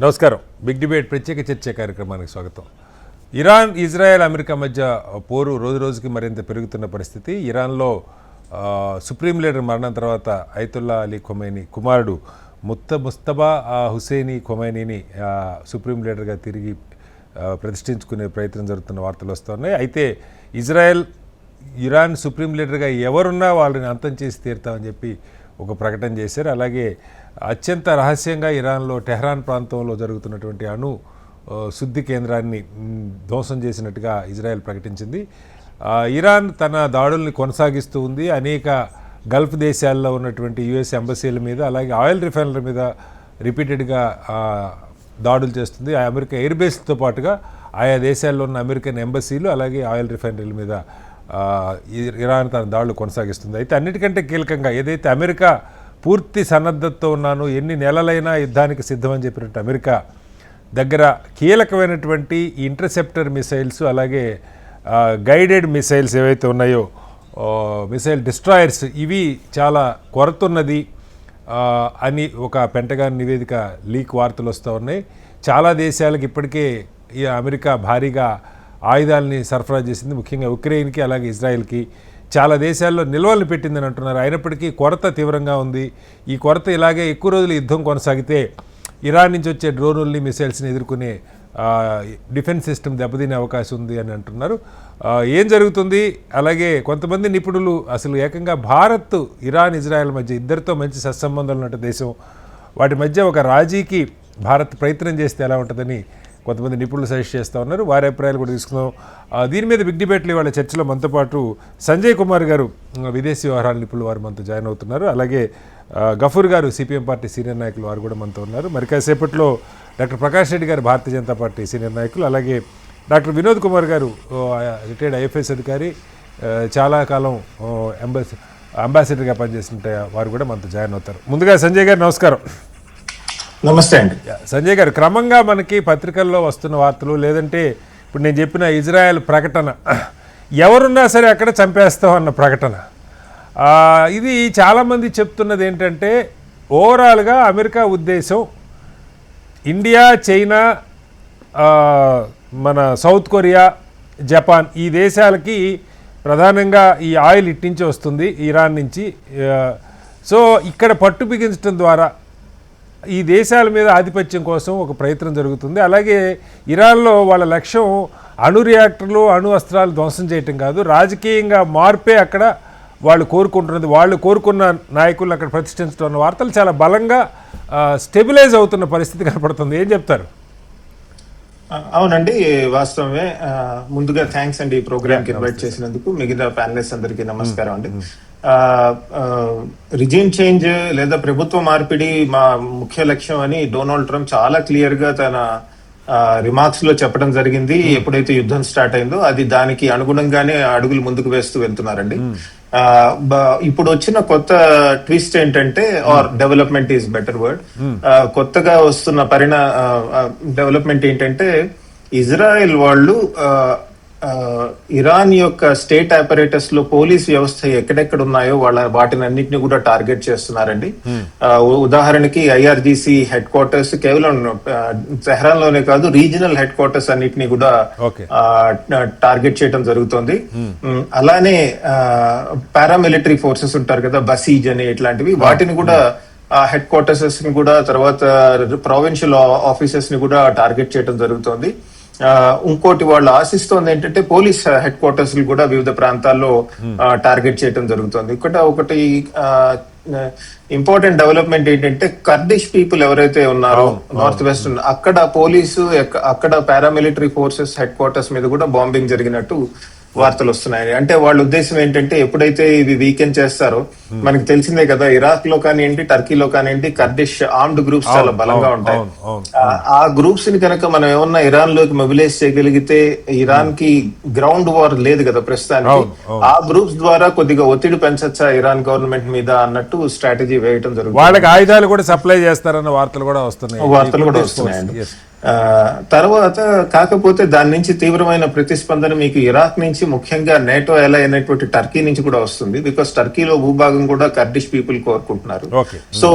నమస్కారం. Big debate ప్రత్యేక చర్చ కార్యక్రమానికి స్వాగతం. ఇరాన్, ఇజ్రాయెల్, అమెరికా మధ్య పోరు రోజు రోజుకి మరింత పెరుగుతున్న పరిస్థితి. ఇరాన్లో సుప్రీం లీడర్ మరణం తర్వాత అయతుల్లా అలీ ఖొమైనీ కుమారుడు ముస్తబా హుసేనీ ఖొమైనీని సుప్రీం లీడర్గా తిరిగి ప్రతిష్ఠించుకునే ప్రయత్నం జరుగుతున్న వార్తలు వస్తున్నాయి. అయితే ఇరాన్ సుప్రీం లీడర్గా ఎవరున్నా వాళ్ళని అంతం చేసి తీరుతామని చెప్పి ఒక ప్రకటన చేశారు. అలాగే అత్యంత రహస్యంగా ఇరాన్లో టెహ్రాన్ ప్రాంతంలో జరుగుతున్నటువంటి అణు శుద్ధి కేంద్రాన్ని ధ్వంసం చేసినట్టుగా ఇజ్రాయెల్ ప్రకటించింది. ఇరాన్ తన దాడుల్ని కొనసాగిస్తూ ఉంది. అనేక గల్ఫ్ దేశాల్లో ఉన్నటువంటి యుఎస్ ఎంబసీల మీద, అలాగే ఆయిల్ రిఫైనరీల మీద రిపీటెడ్గా దాడులు చేస్తుంది. అమెరికా ఎయిర్ బేస్తో పాటుగా ఆయా దేశాల్లో ఉన్న అమెరికన్ ఎంబసీలు, అలాగే ఆయిల్ రిఫైనరీల మీద ఇరాన్ తన దాడులు కొనసాగిస్తుంది. అయితే అన్నిటికంటే కీలకంగా ఏదైతే అమెరికా పూర్తి సన్నద్ధతతో ఉన్నాను, ఎన్ని నెలలైనా యుద్ధానికి సిద్ధమని చెప్పినట్టు అమెరికా దగ్గర కీలకమైనటువంటి ఇంటర్సెప్టర్ మిసైల్స్, అలాగే గైడెడ్ మిసైల్స్ ఏవైతే ఉన్నాయో, మిసైల్ డిస్ట్రాయర్స్, ఇవి చాలా కొరత ఉన్నది అని ఒక పెంటగాన్ నివేదిక లీక్ వార్తలు వస్తూ ఉన్నాయి. చాలా దేశాలకు ఇప్పటికే ఈ అమెరికా భారీగా ఆయుధాలని సరఫరా చేసింది, ముఖ్యంగా ఉక్రెయిన్కి, అలాగే ఇజ్రాయెల్కి. చాలా దేశాల్లో నిల్వలు పెట్టిందని అంటున్నారు. అయినప్పటికీ కొరత తీవ్రంగా ఉంది. ఈ కొరత ఇలాగే ఎక్కువ రోజులు యుద్ధం కొనసాగితే ఇరాన్ నుంచి వచ్చే డ్రోనుల్ని, మిసైల్స్ని ఎదుర్కొనే డిఫెన్స్ సిస్టమ్ దెబ్బతినే అవకాశం ఉంది అని అంటున్నారు. ఏం జరుగుతుంది? అలాగే కొంతమంది నిపుణులు అసలు ఏకంగా భారత్, ఇరాన్, ఇజ్రాయెల్ మధ్య ఇద్దరితో మంచి సత్సంబంధాలు ఉన్న దేశం, వాటి మధ్య ఒక రాజీకి భారత్ ప్రయత్నం చేస్తే ఎలా ఉంటుందని కొంతమంది నిపుణులు సజెస్ట్ చేస్తూ ఉన్నారు. వారి అభిప్రాయాలు కూడా తీసుకుందాం. దీని మీద బిగ్ డిబేట్లు వాళ్ళ చర్చలో మనతో పాటు సంజయ్ కుమార్ గారు, విదేశీ వ్యవహారాల నిపుణులు, వారు మనతో జాయిన్ అవుతున్నారు. అలాగే గఫూర్ గారు, సిపిఎం పార్టీ సీనియర్ నాయకులు, వారు కూడా మనతో ఉన్నారు. మరి కాసేపట్లో డాక్టర్ ప్రకాష్ రెడ్డి గారు, భారతీయ జనతా పార్టీ సీనియర్ నాయకులు, అలాగే డాక్టర్ వినోద్ కుమార్ గారు, రిటైర్డ్ ఐఎఫ్ఎస్ అధికారి, చాలా కాలం అంబాసిడర్గా పనిచేస్తుంటే వారు కూడా మనతో జాయిన్ అవుతారు. ముందుగా సంజయ్ గారు నమస్కారం. నమస్తే అండి. సంజయ్ గారు, క్రమంగా మనకి పత్రికల్లో వస్తున్న వార్తలు, లేదంటే ఇప్పుడు నేను చెప్పిన ఇజ్రాయెల్ ప్రకటన, ఎవరున్నా సరే అక్కడ చంపేస్తాం అన్న ప్రకటన, ఇది చాలామంది చెప్తున్నది ఏంటంటే ఓవరాల్గా అమెరికా ఉద్దేశం ఇండియా, చైనా, మన సౌత్ కొరియా, జపాన్, ఈ దేశాలకి ప్రధానంగా ఈ ఆయిల్ ఇట్టించి వస్తుంది ఇరాన్ నుంచి. సో ఇక్కడ పట్టు బిగించడం ద్వారా ఈ దేశాల మీద ఆధిపత్యం కోసం ఒక ప్రయత్నం జరుగుతుంది. అలాగే ఇరాన్లో వాళ్ళ లక్ష్యం అణు రియాక్టర్లు, అణు అస్త్రాలు ధ్వంసం చేయటం కాదు, రాజకీయంగా మార్పే అక్కడ వాళ్ళు కోరుకుంటున్నది. వాళ్ళు కోరుకున్న నాయకులను అక్కడ ప్రతిష్ఠించడం అన్న వార్తలు చాలా బలంగా స్టెబిలైజ్ అవుతున్న పరిస్థితి కనపడుతుంది. ఏం చెప్తారు? అవునండి, వాస్తవమే. ముందుగా థ్యాంక్స్ అండి ఈ ప్రోగ్రామ్కి ఇన్వైట్ చేసినందుకు. మిగతా ప్యానలిస్ట్ అందరికీ నమస్కారం అండి. రిజిమ్ చేంజ్ లేదా ప్రభుత్వ మార్పిడి మా ముఖ్య లక్ష్యం అని డొనాల్డ్ ట్రంప్ చాలా క్లియర్ గా తన రిమార్క్స్ లో చెప్పడం జరిగింది. ఎప్పుడైతే యుద్ధం స్టార్ట్ అయిందో అది దానికి అనుగుణంగానే అడుగులు ముందుకు వేస్తూ వెళ్తున్నారండి. ఇప్పుడు వచ్చిన కొత్త ట్విస్ట్ ఏంటంటే, are development is better word, కొత్తగా వస్తున్న డెవలప్మెంట్ ఏంటంటే, ఇజ్రాయెల్ వాళ్ళు ఇరాన్ యొక్క స్టేట్ ఆపరేటర్స్ లో పోలీస్ వ్యవస్థ ఎక్కడెక్కడ ఉన్నాయో వాటిని అన్నింటినీ కూడా టార్గెట్ చేస్తున్నారండి. ఉదాహరణకి ఐఆర్జీసీ హెడ్ క్వార్టర్స్ కేవలం తెహ్రాన్ లోనే కాదు, రీజనల్ హెడ్ క్వార్టర్స్ అన్నిటినీ కూడా టార్గెట్ చేయడం జరుగుతుంది. అలానే పారామిలిటరీ ఫోర్సెస్ ఉంటారు కదా, బసీజ్ అని, ఇట్లాంటివి, వాటిని కూడా హెడ్ క్వార్టర్స్ ని కూడా, తర్వాత ప్రొవిన్షియల్ ఆఫీసెస్ ని కూడా టార్గెట్ చేయడం జరుగుతుంది. ఇంకోటి వాళ్ళు ఆశిస్తోంది ఏంటంటే, పోలీస్ హెడ్ క్వార్టర్స్ కూడా వివిధ ప్రాంతాల్లో టార్గెట్ చేయడం జరుగుతుంది. ఒకటి ఇంపార్టెంట్ డెవలప్మెంట్ ఏంటంటే, కర్డిష్ పీపుల్ ఎవరైతే ఉన్నారో నార్త్ వెస్టర్న్, అక్కడ పోలీసు, అక్కడ పారామిలిటరీ ఫోర్సెస్ హెడ్ క్వార్టర్స్ మీద కూడా బాంబింగ్ జరిగినట్టు వార్తలు వస్తున్నాయి. అంటే వాళ్ళ ఉద్దేశం ఏంటంటే, ఎప్పుడైతే ఇవి వీకెండ్ చేస్తారో, మనకి తెలిసిందే కదా, ఇరాక్ లో కానివ్వండి, టర్కీలో కానివ్వండి, కర్డిష్ ఆర్మ్డ్ గ్రూప్స్ చాలా బలంగా ఉంటాయి. ఆ గ్రూప్స్ ని కనుక మనం ఏమన్నా ఇరాన్ లోకి మొబిలైజ్ చేయగలిగితే, ఇరాన్ కి గ్రౌండ్ వార్ లేదు కదా ప్రస్తుతానికి, ఆ గ్రూప్స్ ద్వారా కొద్దిగా ఒత్తిడి పెంచచ్చా ఇరాన్ గవర్నమెంట్ మీద అన్నట్టు స్ట్రాటజీ వేయటం జరుగుతుంది. వాళ్ళకి ఆయుధాలు కూడా సప్లై చేస్తారన్న వార్తలు కూడా వస్తున్నాయి. తర్వాత కాకపోతే దాని నుంచి తీవ్రమైన ప్రతిస్పందన మీకు ఇరాక్ నుంచి, ముఖ్యంగా నేటో ఎలా అయినటువంటి టర్కీ నుంచి కూడా వస్తుంది. బికాస్ టర్కీలో భూభాగం కూడా కర్డిష్ పీపుల్ కోరుకుంటున్నారు. సో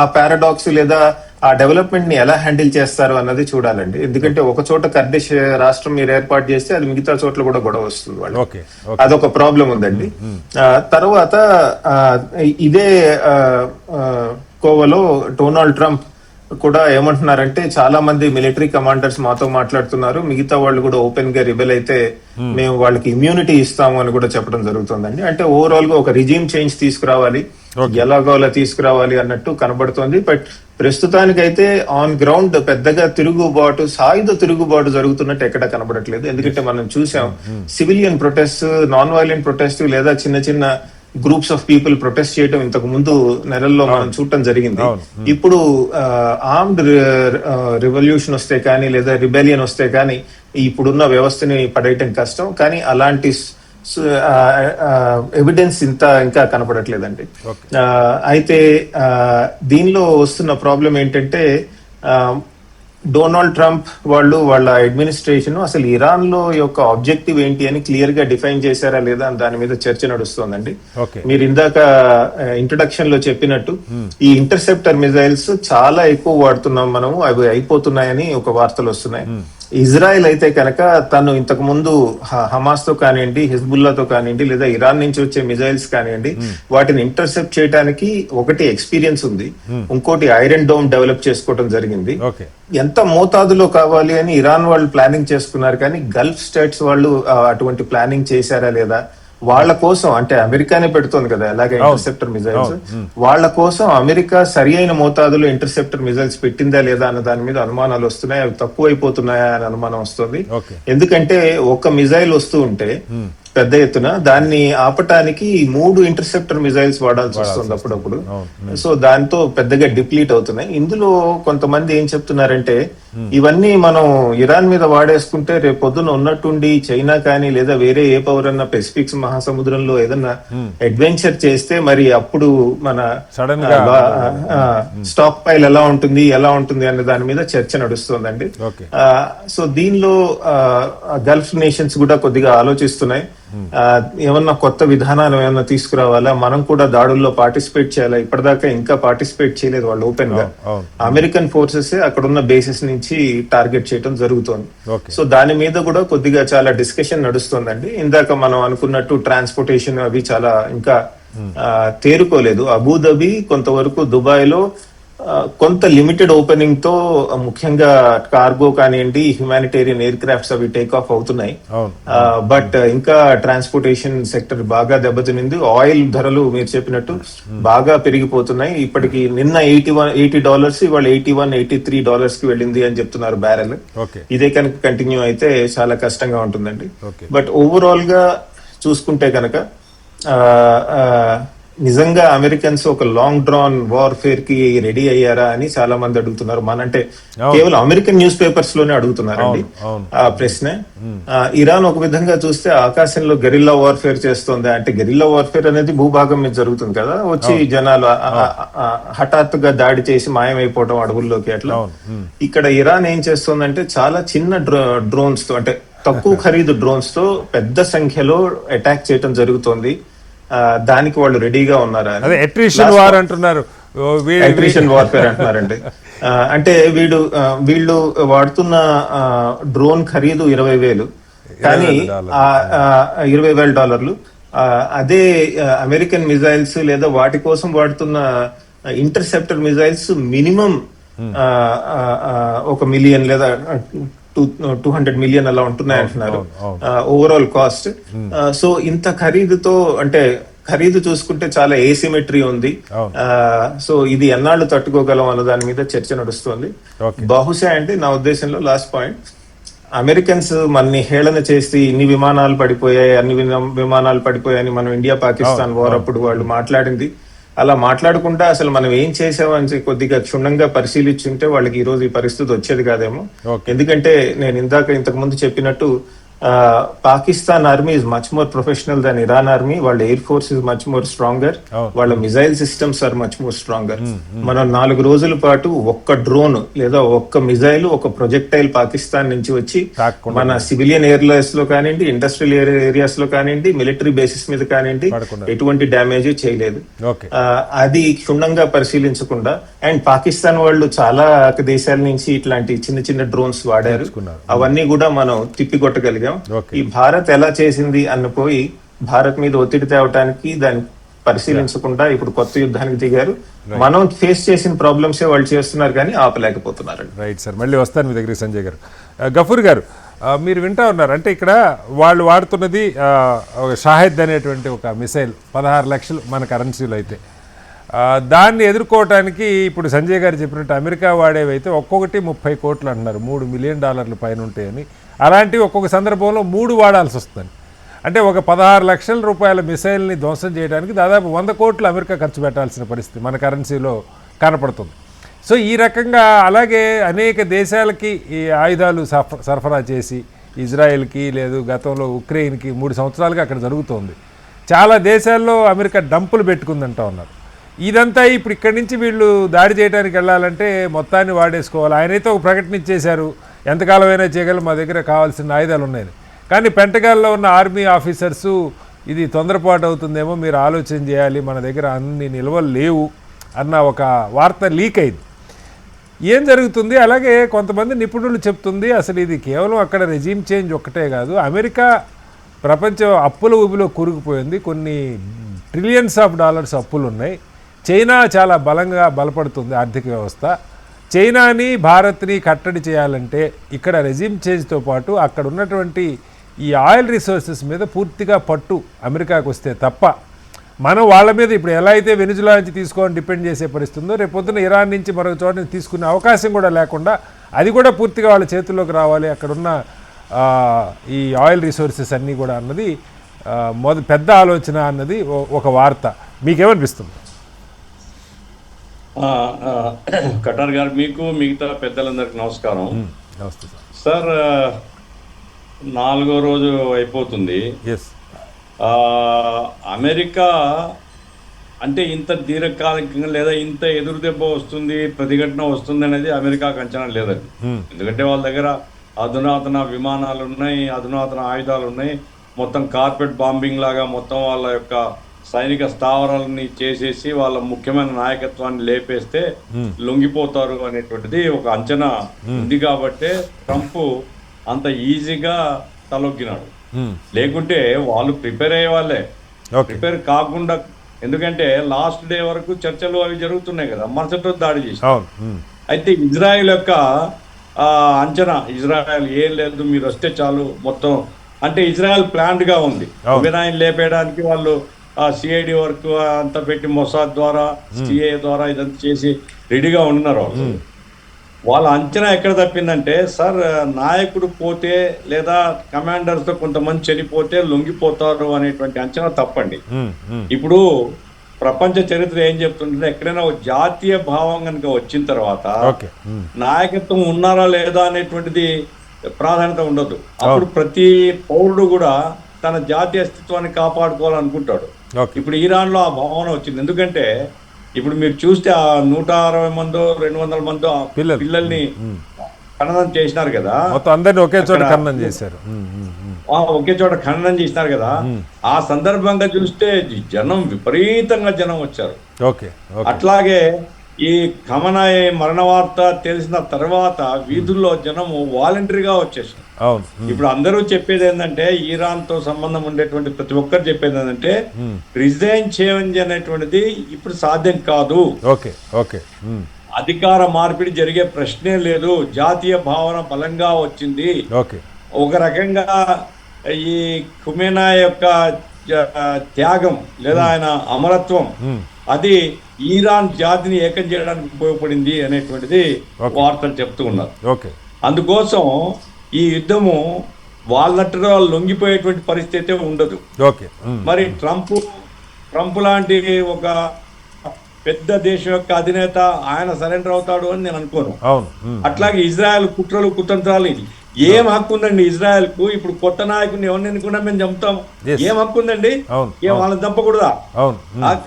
ఆ పారాడాక్స్ లేదా ఆ డెవలప్మెంట్ ని ఎలా హ్యాండిల్ చేస్తారు అన్నది చూడాలండి. ఎందుకంటే ఒక చోట కర్డిష్ రాష్ట్రం మీరు ఏర్పాటు చేస్తే అది మిగతా చోట్ల కూడా గొడవ వస్తుంది వాళ్ళు. అదొక ప్రాబ్లం ఉందండి. తర్వాత ఇదే కోవలో డొనాల్డ్ ట్రంప్ కూడా ఏమంటున్నారంటే, చాలా మంది మిలిటరీ కమాండర్స్ మాతో మాట్లాడుతున్నారు, మిగతా వాళ్ళు కూడా ఓపెన్ గా రిబెల్ అయితే మేము వాళ్ళకి ఇమ్యూనిటీ ఇస్తాము అని కూడా చెప్పడం జరుగుతుందండి. అంటే ఓవరాల్ గా ఒక రిజీమ్ చేంజ్ తీసుకురావాలి, ఎలాగోలా తీసుకురావాలి అన్నట్టు కనబడుతోంది. బట్ ప్రస్తుతానికైతే ఆన్ గ్రౌండ్ పెద్దగా తిరుగుబాటు, సాయుధ తిరుగుబాటు జరుగుతున్నట్టు ఎక్కడ కనబడట్లేదు. ఎందుకంటే మనం చూసాం civilian protest, non violent protest లేదా చిన్న చిన్న గ్రూప్స్ ఆఫ్ పీపుల్ ప్రొటెస్ట్ చేయడం ఇంతకు ముందు నెలల్లో మనం చూడటం జరిగింది. ఇప్పుడు ఆర్మ్డ్ రివల్యూషన్ వస్తే కానీ లేదా రిబెలియన్ వస్తే కానీ ఇప్పుడున్న వ్యవస్థని పడేయటం కష్టం. కానీ అలాంటి ఎవిడెన్స్ ఇంకా కనపడట్లేదండి. అయితే దీనిలో వస్తున్న ప్రాబ్లం ఏంటంటే, డొనాల్డ్ ట్రంప్ వాళ్ళ అడ్మినిస్ట్రేషన్ అసలు ఇరాన్ లో యొక్క ఆబ్జెక్టివ్ ఏంటి అని క్లియర్ గా డిఫైన్ చేశారా లేదా అని దాని మీద చర్చ నడుస్తోందండి. మీరు ఇందాక ఇంట్రొడక్షన్ లో చెప్పినట్టు ఈ ఇంటర్సెప్టర్ మిజైల్స్ చాలా ఎక్కువ వాడుతున్నాం మనం, అవి అయిపోతున్నాయని ఒక వార్తలు వస్తున్నాయి. ఇజ్రాయెల్ అయితే కనుక తను ఇంతకు ముందు హమాస్ తో కానివ్వండి, హిజ్బుల్లాతో కానివ్వండి, లేదా ఇరాన్ నుంచి వచ్చే మిజైల్స్ కానివ్వండి, వాటిని ఇంటర్సెప్ట్ చేయడానికి ఒకటి ఎక్స్పీరియన్స్ ఉంది, ఇంకోటి ఐరన్ డోమ్ డెవలప్ చేసుకోవడం జరిగింది. ఎంత మోతాదులో కావాలి అని ఇరాన్ వాళ్ళు ప్లానింగ్ చేసుకున్నారు, కానీ గల్ఫ్ స్టేట్స్ వాళ్ళు అటువంటి ప్లానింగ్ చేశారా లేదా, వాళ్ళ కోసం అంటే అమెరికానే పెడుతోంది కదా అలాగే ఇంటర్సెప్టర్ మిజైల్స్, వాళ్ళ కోసం అమెరికా సరి అయిన మోతాదులో ఇంటర్సెప్టర్ మిజైల్స్ పెట్టిందా లేదా అన్న దాని మీద అనుమానాలు వస్తున్నాయి. అవి తక్కువ అయిపోతున్నాయా అని అనుమానం వస్తుంది. ఎందుకంటే ఒక మిజైల్ వస్తూ ఉంటే పెద్ద ఎత్తున దాన్ని ఆపటానికి 3 ఇంటర్సెప్టర్ మిజైల్స్ వాడాల్సి వస్తుంది అప్పుడప్పుడు. సో దాంతో పెద్దగా డిప్లీట్ అవుతున్నాయి. ఇందులో కొంతమంది ఏం చెప్తున్నారంటే, ఇవన్నీ మనం ఇరాన్ మీద వాడేసుకుంటే రేపు పొద్దున ఉన్నట్టుండి చైనా కానీ లేదా వేరే ఏ పవర్ అన్న పెసిఫిక్ మహాసముద్రంలో ఏదన్నా అడ్వెంచర్ చేస్తే మరి అప్పుడు మన స్టాక్ పైల్ ఎలా ఉంటుంది అనే దాని మీద చర్చ నడుస్తోందండి. సో దీనిలో గల్ఫ్ నేషన్స్ కూడా కొద్దిగా ఆలోచిస్తున్నాయి, ఏమన్నా కొత్త విధానాలు ఏమన్నా తీసుకురావాలా, మనం కూడా దాడుల్లో పార్టిసిపేట్ చేయాలా. ఇప్పటిదాకా ఇంకా పార్టిసిపేట్ చేయలేదు వాళ్ళు ఓపెన్ గా. అమెరికన్ ఫోర్సెస్ అక్కడ ఉన్న బేసెస్ నుంచి టార్గెట్ చేయడం జరుగుతోంది. సో దాని మీద కూడా కొద్దిగా చాలా డిస్కషన్ నడుస్తోందండి. ఇందాక మనం అనుకున్నట్టు ట్రాన్స్పోర్టేషన్ అవి చాలా ఇంకా తేరుకోలేదు. అబుదాబి, కొంతవరకు దుబాయ్ లో కొంత లిమిటెడ్ ఓపెనింగ్ తో ముఖ్యంగా కార్గో కానివ్వండి, హ్యుమానిటేరియన్ ఎయిర్ క్రాఫ్ట్స్ అవి టేక్ ఆఫ్ అవుతున్నాయి. బట్ ఇంకా ట్రాన్స్పోర్టేషన్ సెక్టర్ బాగా దెబ్బతినింది. ఆయిల్ ధరలు మీరు చెప్పినట్టు బాగా పెరిగిపోతున్నాయి. ఇప్పటికి నిన్న $80 ఇవాళ $81-83 కి వెళ్ళింది అని చెప్తున్నారు బ్యారెల్. ఇదే కనుక కంటిన్యూ అయితే చాలా కష్టంగా ఉంటుందండి. బట్ ఓవరాల్ గా చూసుకుంటే కనుక నిజంగా అమెరికన్స్ ఒక లాంగ్ డ్రాన్ వార్ఫేర్ కి రెడీ అయ్యారా అని చాలా మంది అడుగుతున్నారు. మనంటే కేవలం అమెరికన్ న్యూస్ పేపర్స్ లోనే అడుగుతున్నారండి ఆ ప్రశ్న. ఇరాన్ ఒక విధంగా చూస్తే ఆకాశంలో గెరిల్లా వార్ఫేర్ చేస్తోంది. అంటే గెరిల్లా వార్ఫేర్ అనేది భూభాగం మీద జరుగుతుంది కదా, వచ్చి జనాలు హఠాత్తుగా దాడి చేసి మాయమైపోవడం అడవుల్లోకి అట్లా. ఇక్కడ ఇరాన్ ఏం చేస్తోందంటే చాలా చిన్న డ్రోన్స్ తో, అంటే తక్కువ ఖరీదు డ్రోన్స్ తో పెద్ద సంఖ్యలో అటాక్ చేయడం జరుగుతోంది. దానికి వాళ్ళు రెడీగా ఉన్నారా? అట్రిషన్ వార్ అంటున్నారు, అట్రిషన్ వార్ఫేర్ అంటున్నారండి. అంటే వీళ్ళు వాడుతున్న డ్రోన్ ఖరీదు 20,000, కానీ $20,000. అదే అమెరికన్ మిజైల్స్ లేదా వాటి కోసం వాడుతున్న ఇంటర్సెప్టర్ మిజైల్స్ మినిమం 1 మిలియన్ లేదా 200 మిలియన్ అలా ఉంటున్నాయి అంటున్నారు ఓవరాల్ కాస్ట్. సో ఇంత ఖరీదుతో, అంటే ఖరీదు చూసుకుంటే చాలా ఏసిమెట్రీ ఉంది. సో ఇది ఎన్నాళ్ళు తట్టుకోగలం అన్న దాని మీద చర్చ నడుస్తుంది. బహుశా అంటే నా ఉద్దేశంలో లాస్ట్ పాయింట్, అమెరికన్స్ మనని హేళన చేసి ఇన్ని విమానాలు పడిపోయాయని మనం ఇండియా పాకిస్తాన్ వార్ అప్పుడు వాళ్ళు మాట్లాడింది, అలా మాట్లాడకుండా అసలు మనం ఏం చేసామని కొద్దిగా క్షుణ్ణంగా పరిశీలించుంటే వాళ్ళకి ఈ రోజు ఈ పరిస్థితి వచ్చేది కాదేమో. ఎందుకంటే నేను ఇంతకు ముందు చెప్పినట్టు Pakistan army is much more professional than Iran army. వాళ్ళ air force is much more stronger. వాళ్ళ missile systems are much more stronger. మనం 4 రోజుల పాటు ఒక్క డ్రోన్ లేదా ఒక్క మిజైల్, ఒక ప్రొజెక్టైల్ పాకిస్తాన్ నుంచి వచ్చి మన సివిలియన్ ఏరియాస్ లో కానివ్వండి, ఇండస్ట్రియల్ ఏరియాస్ లో కానివ్వండి, మిలిటరీ బేసిస్ మీద కానివ్వండి ఎటువంటి డ్యామేజ్ చేయలేదు. అది క్షుణ్ణంగా పరిశీలించకుండా, అండ్ పాకిస్తాన్ వాళ్ళు చాలా దేశాల నుంచి ఇట్లాంటి చిన్న చిన్న డ్రోన్స్ వాడారు. అవన్నీ కూడా మనం తిప్పికొట్టగలిగాం. ఈ భారత్ ఎలా చేసింది అన్నపోయి భారత్ మీద ఒత్తిడి తేవటానికి దాన్ని పరిశీలించకుండా ఇప్పుడు కొత్త యుద్ధానికి దిగారు. మనం ఫేస్ చేసిన ప్రాబ్లమ్సే వాళ్ళు చేస్తున్నారు కానీ ఆపలేకపోతున్నారు. రైట్ సార్, మళ్ళీ వస్తాను మీ దగ్గరికి సంజయ్ గారు. గఫూర్ గారు, మీరు వింటా ఉన్నారు అంటే ఇక్కడ వాళ్ళు వాడుతున్నది షాహిద్ అనేటువంటి ఒక మిసైల్ 16 లక్షలు మన కరెన్సీలో అయితే. దాన్ని ఎదుర్కోవటానికి ఇప్పుడు సంజయ్ గారు చెప్పినట్టు అమెరికా వాడేవైతే ఒక్కొక్కటి 30 కోట్లు అంటున్నారు, $3 మిలియన్ పైన ఉంటాయని. అలాంటివి ఒక్కొక్క సందర్భంలో 3 వాడాల్సి వస్తుంది. అంటే ఒక 16 లక్షల రూపాయల మిసైల్ని ధ్వంసం చేయడానికి దాదాపు 100 కోట్లు అమెరికా ఖర్చు పెట్టాల్సిన పరిస్థితి మన కరెన్సీలో కనపడుతుంది. సో ఈ రకంగా అలాగే అనేక దేశాలకి ఈ ఆయుధాలు సరఫరా చేసి ఇజ్రాయెల్కి లేదు గతంలో ఉక్రెయిన్కి 3 సంవత్సరాలుగా అక్కడ జరుగుతోంది. చాలా దేశాల్లో అమెరికా డంపులు పెట్టుకుందంటూ ఉన్నారు. ఇదంతా ఇప్పుడు ఇక్కడి నుంచి వీళ్ళు దాడి చేయడానికి వెళ్ళాలంటే మొత్తాన్ని వాడేసుకోవాలి. ఆయనైతే ఒక ప్రకటన ఇచ్చేశారు, ఎంతకాలమైనా చేయగలరు, మా దగ్గర కావాల్సిన ఆయుధాలు ఉన్నాయని. కానీ పెంటగాల్లో ఉన్న ఆర్మీ ఆఫీసర్సు ఇది తొందరపాటు అవుతుందేమో, మీరు ఆలోచన చేయాలి, మన దగ్గర అన్ని నిల్వలు లేవు అన్న ఒక వార్త లీక్ అయింది. ఏం జరుగుతుంది? అలాగే కొంతమంది నిపుణులు చెప్తుంది అసలు ఇది కేవలం అక్కడ రెజీమ్ చేంజ్ ఒక్కటే కాదు, అమెరికా ప్రపంచం అప్పుల ఊబిలో కూరుకుపోయింది, కొన్ని ట్రిలియన్స్ ఆఫ్ డాలర్స్ అప్పులు ఉన్నాయి. చైనా చాలా బలపడుతుంది ఆర్థిక వ్యవస్థ. చైనాని భారత్ని కట్టడి చేయాలంటే ఇక్కడ రెజిమ్ చేంజ్తో పాటు అక్కడ ఉన్నటువంటి ఈ ఆయిల్ రిసోర్సెస్ మీద పూర్తిగా పట్టు అమెరికాకు వస్తే తప్ప మనం వాళ్ళ మీద ఇప్పుడు ఎలా అయితే వెనిజులా నుంచి తీసుకోవాలని డిపెండ్ చేసే పరిస్థితుందో రేపొద్దున ఇరాన్ నుంచి మరొక చోట నుంచి తీసుకునే అవకాశం కూడా లేకుండా అది కూడా పూర్తిగా వాళ్ళ చేతుల్లోకి రావాలి, అక్కడున్న ఈ ఆయిల్ రిసోర్సెస్ అన్నీ కూడా అన్నది పెద్ద ఆలోచన అన్నది ఒక వార్త. మీకేమనిపిస్తుంది? కటార్ గారు, మీకు మిగతా పెద్దలందరికీ నమస్కారం. నమస్తే సార్. 4వ రోజు అయిపోతుంది. అమెరికా అంటే ఇంత దీర్ఘకాలికంగా లేదా ఇంత ఎదురు దెబ్బ వస్తుంది, ప్రతిఘటన వస్తుంది అనేది అమెరికాకు అంచనా లేదండి. ఎందుకంటే వాళ్ళ దగ్గర అధునాతన విమానాలు ఉన్నాయి, అధునాతన ఆయుధాలు ఉన్నాయి. మొత్తం కార్పెట్ బాంబింగ్ లాగా మొత్తం వాళ్ళ యొక్క సైనిక స్థావరాలని చేసేసి వాళ్ళ ముఖ్యమైన నాయకత్వాన్ని లేపేస్తే లొంగిపోతారు అనేటువంటిది ఒక అంచనా ఉంది. కాబట్టే ట్రంప్ అంత ఈజీగా తలొగ్గినాడు. లేకుంటే వాళ్ళు ప్రిపేర్ అయ్యే వాళ్ళే, ప్రిపేర్ కాకుండా. ఎందుకంటే లాస్ట్ డే వరకు చర్చలు అవి జరుగుతున్నాయి కదా, మరుసటి రోజు దాడి చేసి. అయితే ఇజ్రాయెల్ యొక్క అంచనా, ఇజ్రాయెల్ ఏం లేదు, మీరు వస్తే చాలు మొత్తం అంటే ఇజ్రాయెల్ ప్లాన్డ్ గా ఉంది. ఉగ్రవాదులను లేపేయడానికి వాళ్ళు సిఐడి వర్క్ అంతా పెట్టి మొసాద్ ద్వారా సిఐ ద్వారా ఇదంతా చేసి రెడీగా ఉన్నారు. వాళ్ళ అంచనా ఎక్కడ తప్పిందంటే, సార్ నాయకుడు పోతే లేదా కమాండర్స్ తో కొంతమంది చనిపోతే లొంగిపోతారు అనేటువంటి అంచనా తప్పండి. ఇప్పుడు ప్రపంచ చరిత్ర ఏం చెప్తుంటే, ఎక్కడైనా ఒక జాతీయ భావం కనుక వచ్చిన తర్వాత నాయకత్వం ఉన్నారా లేదా అనేటువంటిది ప్రాధాన్యత ఉండదు. అప్పుడు ప్రతి పౌరుడు కూడా తన జాతీయ అస్తిత్వాన్ని కాపాడుకోవాలనుకుంటాడు. ఇప్పుడు ఇరాన్ లో ఆ భావన వచ్చింది. ఎందుకంటే ఇప్పుడు మీరు చూస్తే ఆ 160 మందో 200 మందో పిల్లల్ని ఖననం చేసినారు కదా, ఒకే చోట ఖననం చేశారు. ఒకే చోట ఖననం చేసినారు కదా. ఆ సందర్భంగా చూస్తే జనం విపరీతంగా జనం వచ్చారు. అట్లాగే ఈ ఖమనాయి మరణ వార్త తెలిసిన తర్వాత వీధుల్లో జనము వాలంటరీగా వచ్చేసారు. ఇప్పుడు అందరూ చెప్పేది ఏంటంటే, ఇరాన్ తో సంబంధం ఉండేటువంటి ప్రతి ఒక్కరు చెప్పేది ఏంటంటే, రిజైన్ చేంజ్ అనేటువంటిది ఇప్పుడు సాధ్యం కాదు. అధికార మార్పిడి జరిగే ప్రశ్నే లేదు. జాతీయ భావన బలంగా వచ్చింది. ఒక రకంగా ఈ ఖుమేనా యొక్క త్యాగం లేదా ఆయన అమరత్వం అది ఇరాన్ జాతిని ఏకం చేయడానికి ఉపయోగపడింది అనేటువంటిది వార్తలు చెప్తూ ఉన్నారు. అందుకోసం ఈ యుద్ధము వాళ్ళట్టుగా వాళ్ళు లొంగిపోయేటువంటి పరిస్థితి ఉండదు. మరి ట్రంప్ లాంటి ఒక పెద్ద దేశం యొక్క అధినేత ఆయన సరెండర్ అవుతాడు అని నేను అనుకోను. అట్లాగే ఇజ్రాయెల్ కుట్రలు కుతంత్రాలు ఏం హక్కు ఉందండి ఇజ్రాయెల్ కు? ఇప్పుడు కొత్త నాయకుడిని ఎవరిని ఎన్నుకున్నా మేము చంపుతాం. Yes. ఏం హక్కు ఉందండి? అవును, ఏం వాళ్ళని చంపకూడదా? అవును.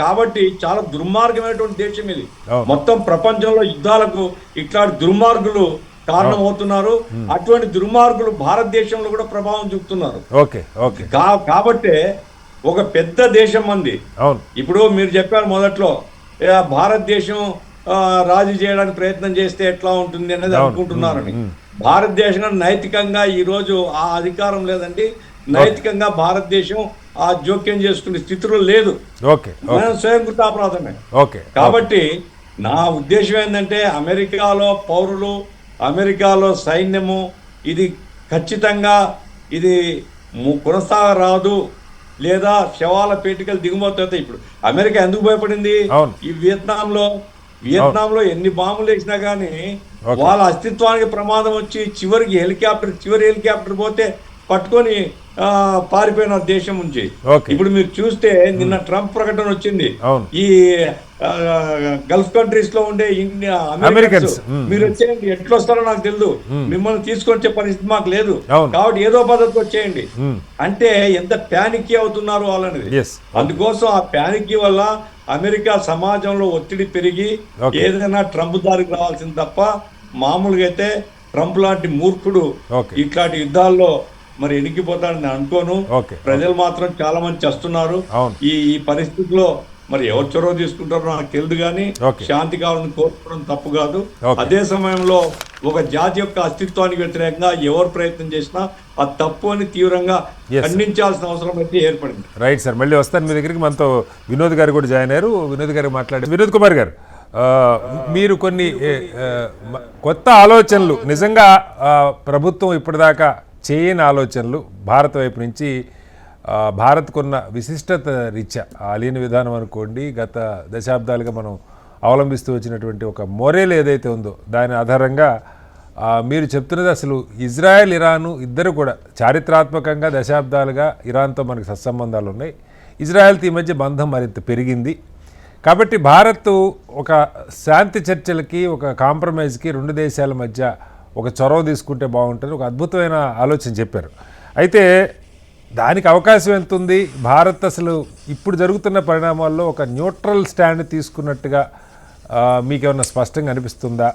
కాబట్టి చాలా దుర్మార్గమైనటువంటి దేశం ఇది. అవును. మొత్తం ప్రపంచంలో యుద్ధాలకు ఇట్లాంటి దుర్మార్గులు కారణం అవుతున్నారు. అటువంటి దుర్మార్గులు భారతదేశంలో కూడా ప్రభావం చూపుతున్నారు. Okay, okay. కాబట్టే ఒక పెద్ద దేశం మంది. అవును, ఇప్పుడు మీరు చెప్పారు మొదట్లో భారతదేశం రాజీ చేయడానికి ప్రయత్నం చేస్తే ఎట్లా ఉంటుంది అనేది అనుకుంటున్నారని. భారతదేశం నైతికంగా ఈ రోజు ఆ అధికారం లేదండి. నైతికంగా భారతదేశం ఆ జోక్యం చేసుకునే స్థితిలో లేదు. ఓకే, మనం స్వయం కృతాపరాధమే. ఓకే. కాబట్టి నా ఉద్దేశం ఏంటంటే అమెరికాలో పౌరులు, అమెరికాలో సైన్యము ఇది ఖచ్చితంగా ఇది కొనసాగరాదు, లేదా శవాల పేటికలు దిగుమవుతాయి. ఇప్పుడు అమెరికా ఎందుకు భయపడింది? ఈ వియత్నాంలో ఎన్ని బాంబులు వేసినా కానీ వాళ్ళ అస్తిత్వానికి ప్రమాదం వచ్చి చివరి హెలికాప్టర్ పోతే పట్టుకొని పారిపోయిన దేశం నుంచి. ఇప్పుడు మీరు చూస్తే నిన్న ట్రంప్ ప్రకటన వచ్చింది, ఈ గల్ఫ్ కంట్రీస్ లో ఉండే అమెరికన్స్ మీరు వచ్చేయండి, ఎట్లా వస్తారో నాకు తెలియదు, మిమ్మల్ని తీసుకొచ్చే పరిస్థితి మాకు లేదు, కాబట్టి ఏదో పద్ధతికి వచ్చేయండి అంటే ఎంత ప్యానిక్ అవుతున్నారు వాళ్ళనేది. అందుకోసం ఆ ప్యానిక్ వల్ల అమెరికా సమాజంలో ఒత్తిడి పెరిగి ఏదైనా ట్రంప్ దారికి రావాల్సింది తప్ప మామూలుగా అయితే ట్రంప్ లాంటి మూర్ఖుడు ఇట్లాంటి యుద్ధాల్లో మరి ఎనికిపోతాడని అనుకోను. ప్రజలు మాత్రం చాలా మంది చేస్తున్నారు. ఈ పరిస్థితిలో మరి ఎవరు చొరవ తీసుకుంటారో నాకు తెలియదు, కానీ శాంతి కావాలని కోరుకోవడం తప్పు కాదు. అదే సమయంలో ఒక జాతి యొక్క అస్తిత్వానికి వ్యతిరేకంగా ఎవరు ప్రయత్నం చేసినా అది తప్పు అని తీవ్రంగా ఖండించాల్సిన అవసరం అయితే ఏర్పడింది. రైట్ సార్, మళ్ళీ వస్తాను మీ దగ్గరికి. మనతో వినోద్ గారు కూడా జాయిన్ అయ్యారు. వినోద్ గారు మాట్లాడారు. వినోద్ కుమార్ గారు, మీరు కొన్ని కొత్త ఆలోచనలు, నిజంగా ప్రభుత్వం ఇప్పటిదాకా చేయని ఆలోచనలు భారత్ వైపు నుంచి, భారత్కున్న విశిష్టత రీత్యా అలీన విధానం అనుకోండి, గత దశాబ్దాలుగా మనం అవలంబిస్తూ వచ్చినటువంటి ఒక మొరేల్ ఏదైతే ఉందో దాని ఆధారంగా మీరు చెప్తున్నది అసలు ఇజ్రాయెల్, ఇరాను ఇద్దరు కూడా చారిత్రాత్మకంగా దశాబ్దాలుగా ఇరాన్తో మనకు సత్సంబంధాలు ఉన్నాయి. ఇజ్రాయెల్తో ఈ మధ్య బంధం మరింత పెరిగింది. కాబట్టి భారత్ ఒక శాంతి చర్చలకి, ఒక కాంప్రమైజ్కి రెండు దేశాల మధ్య ఒక చొరవ తీసుకుంటే బాగుంటుంది, ఒక అద్భుతమైన ఆలోచన చెప్పారు. అయితే దానికి అవకాశం ఎంత ఉంది? భారత్ అసలు ఇప్పుడు జరుగుతున్న పరిణామాల్లో ఒక న్యూట్రల్ స్టాండ్ తీసుకున్నట్టుగా మీకేమన్నా స్పష్టంగా అనిపిస్తుందా?